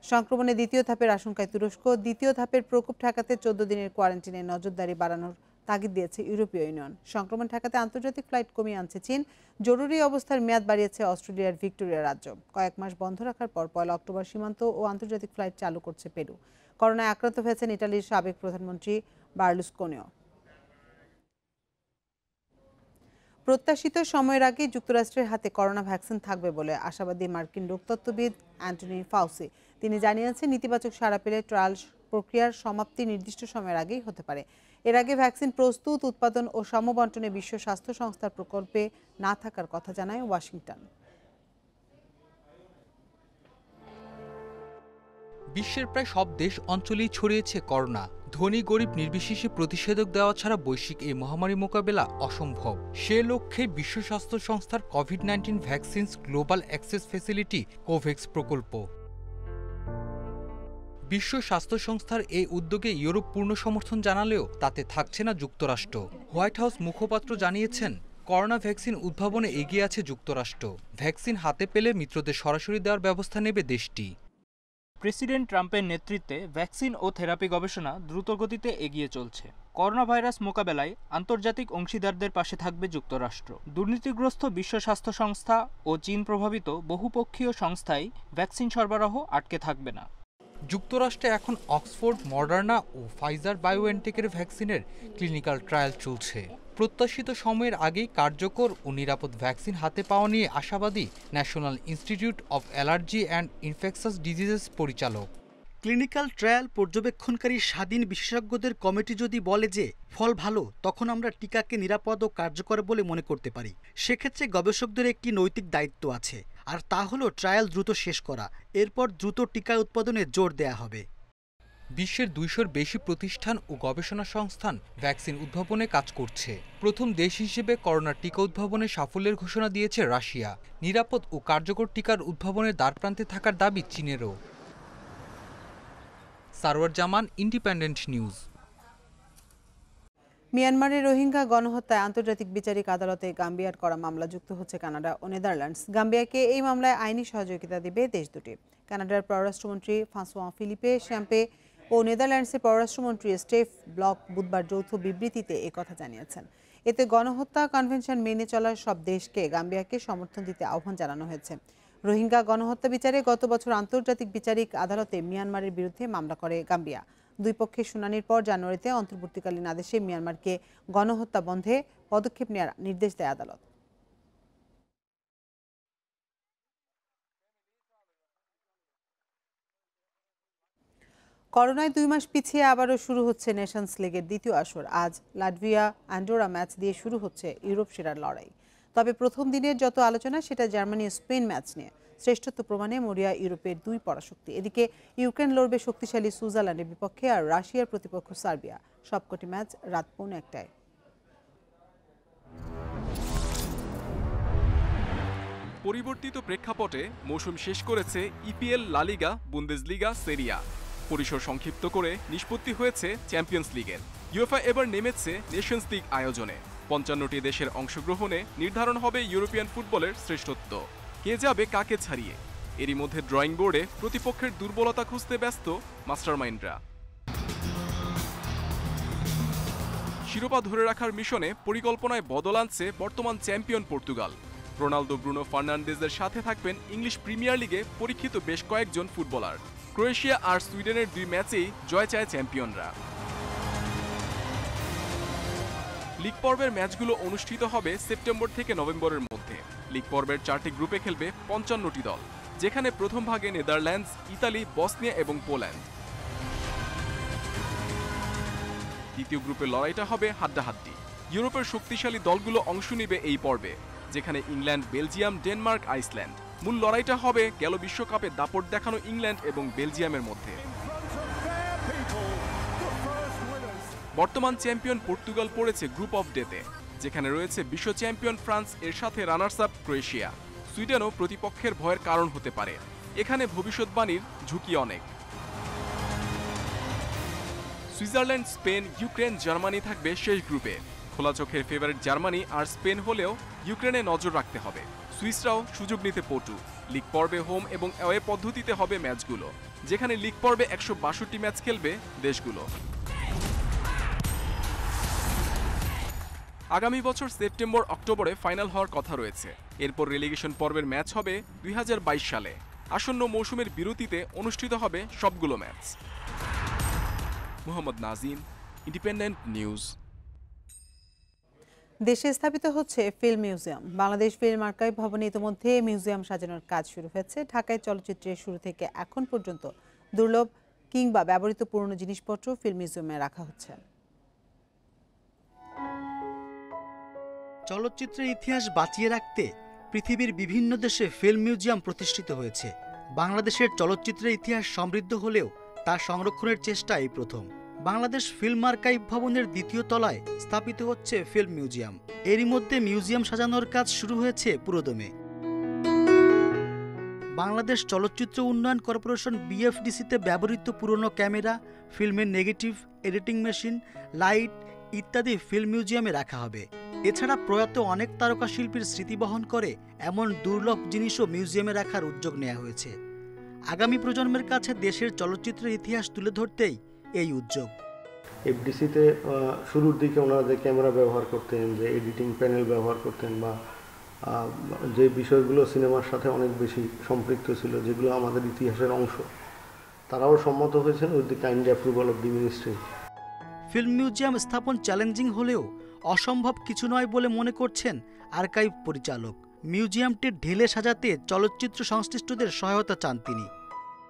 সংক্রমণের দ্বিতীয় ধাপের আশঙ্কায় তুরস্ক। দ্বিতীয় ধাপের প্রকোপ ঠেকাতে 14 দিনের কোয়ারেন্টাইনে নজরদারি বাড়ানোর তাগিদ দিয়েছে ইউরোপীয় ইউনিয়ন। সংক্রমণ ঠেকাতে আন্তর্জাতিক ফ্লাইট কমিয়ে আনছে চীন। জরুরি অবস্থার মেয়াদ বাড়িয়েছে অস্ট্রেলিয়ার ভিক্টোরিয়া রাজ্য। কয়েক মাস বন্ধ রাখার পর 1 অক্টোবর সীমান্ত ও আন্তর্জাতিক ফ্লাইট চালু করছে পেরু। করোনায় আক্রান্ত হয়েছেন ইটালির সাবেক প্রধানমন্ত্রী বার্লুসকোনিও। প্রত্যাশিত সময়ের আগে যুক্তরাষ্ট্রের হাতে করোনা ভ্যাকসিন থাকবে বলে আশাবাদী মার্কিন রোগতত্ত্ববিদ অ্যান্টনি ফাউসি। তিনি জানিয়েছেন নেতিবাচক সাড়া পেলে ট্রায়াল প্রক্রিয়ার সমাপ্তি নির্দিষ্ট সময়ের আগেই হতে পারে। এর আগে ভ্যাকসিন প্রস্তুত, উৎপাদন ও সমবন্টনে বিশ্ব স্বাস্থ্য সংস্থার প্রকল্পে না থাকার কথা জানায় ওয়াশিংটন। বিশ্বের প্রায় সব দেশ অঞ্চলেই ছড়িয়েছে করোনা। ধনী গরিব নির্বিশেষে প্রতিষেধক দেওয়া ছাড়া বৈশ্বিক এই মহামারী মোকাবেলা অসম্ভব। সে লক্ষ্যে বিশ্ব স্বাস্থ্য সংস্থার COVID-19 vaccines global access facility Covax প্রকল্প। বিশ্ব স্বাস্থ্য সংস্থার এই উদ্যোগে ইউরোপ পূর্ণ সমর্থন জানালেও তাতে থাকছে না যুক্তরাষ্ট্র। হোয়াইট হাউস মুখপাত্র জানিয়েছেন, করোনা ভ্যাকসিন উদ্ভাবনে এগিয়ে আছে যুক্তরাষ্ট্র। ভ্যাকসিন হাতে পেলে মিত্রদের সরাসরি দেওয়ার ব্যবস্থা নেবে দেশটি। প্রেসিডেন্ট ট্রাম্পের নেতৃত্বে ভ্যাকসিন ও থেরাপি গবেষণা দ্রুতগতিতে এগিয়ে চলছে। করোনা ভাইরাস মোকাবেলায় আন্তর্জাতিক অংশীদারদের পাশে থাকবে যুক্তরাষ্ট্র। দুর্নীতিগ্রস্ত বিশ্ব স্বাস্থ্য সংস্থা ও চীন প্রভাবিত বহুপক্ষীয় সংস্থায় ভ্যাকসিন সরবরাহ আটকে থাকবে না। যুক্তরাষ্ট্রে এখন অক্সফোর্ড, মডার্না ও ফাইজার বায়োএনটেকের ভ্যাকসিনের ক্লিনিক্যাল ট্রায়াল চলছে। প্রত্যাশিত সময়ের আগেই কার্যকর ও নিরাপদ ভ্যাকসিন হাতে পাওয়া নিয়ে আশাবাদী national institute of allergy and infectious diseases পরিচালক। ক্লিনিক্যাল ট্রায়াল পর্যবেক্ষণকারী স্বাধীন বিশেষজ্ঞদের কমিটি যদি বলে যে ফল ভালো, তখন আমরা টিকাকে নিরাপদ ও কার্যকর বলে মনে করতে পারি। সেক্ষেত্রে গবেষকদের একটি নৈতিক দায়িত্ব আছে, আর তা হলো ট্রায়াল দ্রুত শেষ করা, এরপর দ্রুত টিকা উৎপাদনে জোর দেয়া হবে। বিশ্বের 200-র বেশি প্রতিষ্ঠান ও গবেষণা সংস্থান ভ্যাকসিন উদ্ভাবনে কাজ করছে। প্রথম দেশ হিসেবে করোনার টিকা উদ্ভাবনে সাফল্যের ঘোষণা দিয়েছে রাশিয়া। নিরাপদ ও কার্যকর টিকার উদ্ভাবনের দ্বারপ্রান্তে থাকার দাবি চীনেরও। সারওয়ার জামান, ইন্ডিপেন্ডেন্ট নিউজ। মিয়ানমারের রোহিঙ্গা গণহত্যায় আন্তর্জাতিক বিচারিক আদালতে গাম্বিয়ার করা মামলা যুক্ত হচ্ছে কানাডা ও নেদারল্যান্ডস। গাম্বিয়াকে এই মামলায় আইনি সহযোগিতা দেবে দেশ দুটি। কানাডার পররাষ্ট্রমন্ত্রী ফ্রাঁসোয়া ফিলিপে শ্যাম্পে ও নেদারল্যান্ডসের পররাষ্ট্রমন্ত্রী স্টেফ ব্লক বুধবার যৌথ বিবৃতিতে একথা জানিয়েছেন। এতে গণহত্যা কনভেনশন মেনে চলার সব দেশকে গাম্বিয়াকে সমর্থন দিতে আহ্বান জানানো হয়েছে। রোহিঙ্গা গণহত্যা বিচারে গত বছর আন্তর্জাতিক বিচারিক আদালতে মিয়ানমারের বিরুদ্ধে মামলা করে গাম্বিয়া। দুই পক্ষের শুনানির পর জানুয়ারিতে অন্তর্বর্তীকালীন আদেশে মিয়ানমারকে গণহত্যা বন্ধে পদক্ষেপ নেওয়ার নির্দেশ দেয় আদালত। করোনায় 2 মাস পিছিয়ে আবারও শুরু হচ্ছে নেশনস লিগের দ্বিতীয় আসর। আজ লাটভিয়া অ্যান্ডোরা ম্যাচ দিয়ে শুরু হচ্ছে ইউরোপ সেরার লড়াই। তবে প্রথম দিনের যত আলোচনা সেটা জার্মানি ও স্পেন ম্যাচ নিয়ে। শ্রেষ্ঠত্ব প্রমাণে মরিয়া ইউরোপের দুই পরাশক্তি। এদিকে ইউক্রেন লড়বে শক্তিশালী সুইজারল্যান্ডের বিপক্ষে, আর রাশিয়ার প্রতিপক্ষ সার্বিয়া। সবকটি ম্যাচ রাত 1:15টায়। পরিবর্তিত প্রেক্ষাপটে মৌসুম শেষ করেছে ইপিএল, লা লিগা, বুন্দেসলিগা, সেরিয়া। পরিসর সংক্ষিপ্ত করে নিষ্পত্তি হয়েছে চ্যাম্পিয়ন্স লিগের। ইউএফা এবার নেমেছে নেশনস লিগ আয়োজনে। 55টি দেশের অংশগ্রহণে নির্ধারণ হবে ইউরোপিয়ান ফুটবলের শ্রেষ্ঠত্ব। কে যাবে কাকে ছাড়িয়ে? এরই মধ্যে ড্রয়িং বোর্ডে প্রতিপক্ষের দুর্বলতা খুঁজতে ব্যস্ত মাস্টারমাইন্ডরা। শিরোপা ধরে রাখার মিশনে পরিকল্পনায় বদল আনছে বর্তমান চ্যাম্পিয়ন পর্তুগাল। রোনালদো, ব্রুনো ফার্নান্ডেজের সাথে থাকবেন ইংলিশ প্রিমিয়ার লিগে পরীক্ষিত বেশ কয়েকজন ফুটবলার। ক্রোয়েশিয়া আর সুইডেনের 2 ম্যাচেই জয় চায় চ্যাম্পিয়নরা। লিগ পর্বের ম্যাচগুলো অনুষ্ঠিত হবে সেপ্টেম্বর থেকে নভেম্বরের মধ্যে। লিগ পর্বের 4টি গ্রুপে খেলবে 55টি দল, যেখানে প্রথম ভাগে নেদারল্যান্ডস, ইতালি, বসনিয়া এবং পোল্যান্ড। দ্বিতীয় গ্রুপের লড়াইটা হবে হাড্ডাহাড্ডি। ইউরোপের শক্তিশালী দলগুলো অংশ নেবে এই পর্বে, যেখানে ইংল্যান্ড, বেলজিয়াম, ডেনমার্ক, আইসল্যান্ড। মূল লড়াইটা হবে গেল বিশ্বকাপে দাপট দেখানো ইংল্যান্ড এবং বেলজিয়ামের মধ্যে। বর্তমান চ্যাম্পিয়ন পর্তুগাল পড়েছে গ্রুপ অফ ডেতে, যেখানে রয়েছে বিশ্ব চ্যাম্পিয়ন ফ্রান্স, এর সাথে রানার্স আপ ক্রোয়েশিয়া। সুইডেনও প্রতিপক্ষের ভয়ের কারণ হতে পারে। এখানে ভবিষ্যৎবাণীর ঝুঁকি অনেক। সুইজারল্যান্ড, স্পেন, ইউক্রেন, জার্মানি থাকবে শেষ গ্রুপে। খোলা চোখের ফেভারিট জার্মানি আর স্পেন হলেও ইউক্রেনে নজর রাখতে হবে। সুইসরাও সুযোগ নিতে পটু। লিগ পর্বে হোম এবং অ্যাওয়ে পদ্ধতিতে হবে ম্যাচগুলো, যেখানে লিগ পর্বে 162টি ম্যাচ খেলবে দেশগুলো। আগামী বছর সেপ্টেম্বর অক্টোবরে ফাইনাল হওয়ার কথা রয়েছে। এরপর রেলিগেশন পর্বের ম্যাচ হবে 2022 সালে। আসন্ন মৌসুমের বিরতিতে অনুষ্ঠিত হবে সবগুলো match. Mohammad Nazim, independent news. দেশে স্থাপিত হচ্ছে film museum. Bangladesh film archive ভবনে ইতিমধ্যে মিউজিয়াম সাজানোর কাজ শুরু হয়েছে। ঢাকায় চলচ্চিত্রের শুরু থেকে এখন পর্যন্ত দুর্লভ কিংবা ব্যবহৃত পুরনো জিনিসপত্র ফিল্ম মিউজিয়ামে রাখা হচ্ছে। চলচ্চিত্রের ইতিহাস বাঁচিয়ে রাখতে পৃথিবীর বিভিন্ন দেশে ফিল্ম মিউজিয়াম প্রতিষ্ঠিত হয়েছে। বাংলাদেশের চলচ্চিত্রের ইতিহাস সমৃদ্ধ হলেও তা সংরক্ষণের চেষ্টা এই প্রথম। বাংলাদেশ ফিল্ম আর্কাইভ ভবনের 2য় তলায় স্থাপিত হচ্ছে ফিল্ম মিউজিয়াম। এরই মধ্যে মিউজিয়াম সাজানোর কাজ শুরু হয়েছে পুরোদমে। বাংলাদেশ চলচ্চিত্র উন্নয়ন কর্পোরেশন BFDC-তে ব্যবহৃত পুরনো ক্যামেরা, ফিল্মের নেগেটিভ, এডিটিং মেশিন, লাইট ইত্যাদি ফিল্ম মিউজিয়ামে রাখা হবে। এছাড়া প্রয়াত অনেক তারকা শিল্পীর স্মৃতি বহন করে এমন দুর্লভ জিনিসও মিউজিয়ামে রাখার উদ্যোগ নেওয়া হয়েছে। আগামী প্রজন্মের কাছে দেশের চলচ্চিত্রের ইতিহাস তুলে ধরতেই এই উদ্যোগ। এফডিসিতে শুরুর দিকে ওনারা যে ক্যামেরা ব্যবহার করতেন, যে এডিটিং প্যানেল ব্যবহার করতেন, বা যে বিষয়গুলো সিনেমার সাথে অনেক বেশি সম্পৃক্ত ছিল, যেগুলো আমাদের ইতিহাসের অংশ, তারাও সম্মত হয়েছেন with the kind approval of the ministry. Film museum স্থাপন চ্যালেঞ্জিং হলেও অসম্ভব কিছু নয় বলে মনে করছেন আর্কাইভ পরিচালক। মিউজিয়ামটি ঢেলে সাজাতে চলচ্চিত্র সংশ্লিষ্টদের সহায়তা চান তিনি।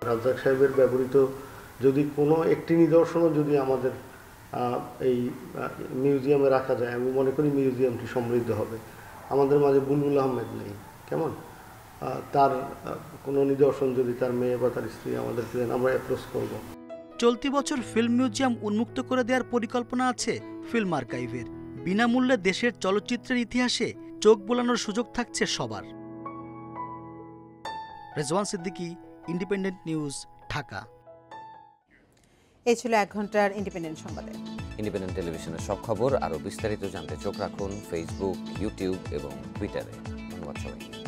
রাজ্জাক সাহেবের ব্যবহৃত যদি কোনো একটি নিদর্শনও যদি আমাদের এই মিউজিয়ামে রাখা যায়, আমি মনে করি মিউজিয়ামটি সমৃদ্ধ হবে। আমাদের মাঝে বুলবুল আহমেদ নেই, কেমন, তার কোনো নিদর্শন যদি তার মেয়ে বা তার স্ত্রী আমাদেরকে দেন, আমরা অ্যাপ্রোচ করব। চলতি বছর ফিল্ম মিউজিয়াম উন্মুক্ত করে দেওয়ার পরিকল্পনা আছে ফিল্ম আর্কাইভের। বিনামূল্যে দেশের চলচ্চিত্রের ইতিহাসে চোখ বোলানোর সুযোগ থাকছে সবার। Rezwan Siddiqui, independent news, Dhaka. এই ছিল 1 ঘন্টার ইন্ডিপেন্ডেন্ট সংবাদে। ইন্ডিপেন্ডেন্ট টেলিভিশনের সব খবর আরও বিস্তারিত জানতে চোখ রাখুন ফেসবুক, ইউটিউব এবং টুইটারে। ধন্যবাদ সবাইকে।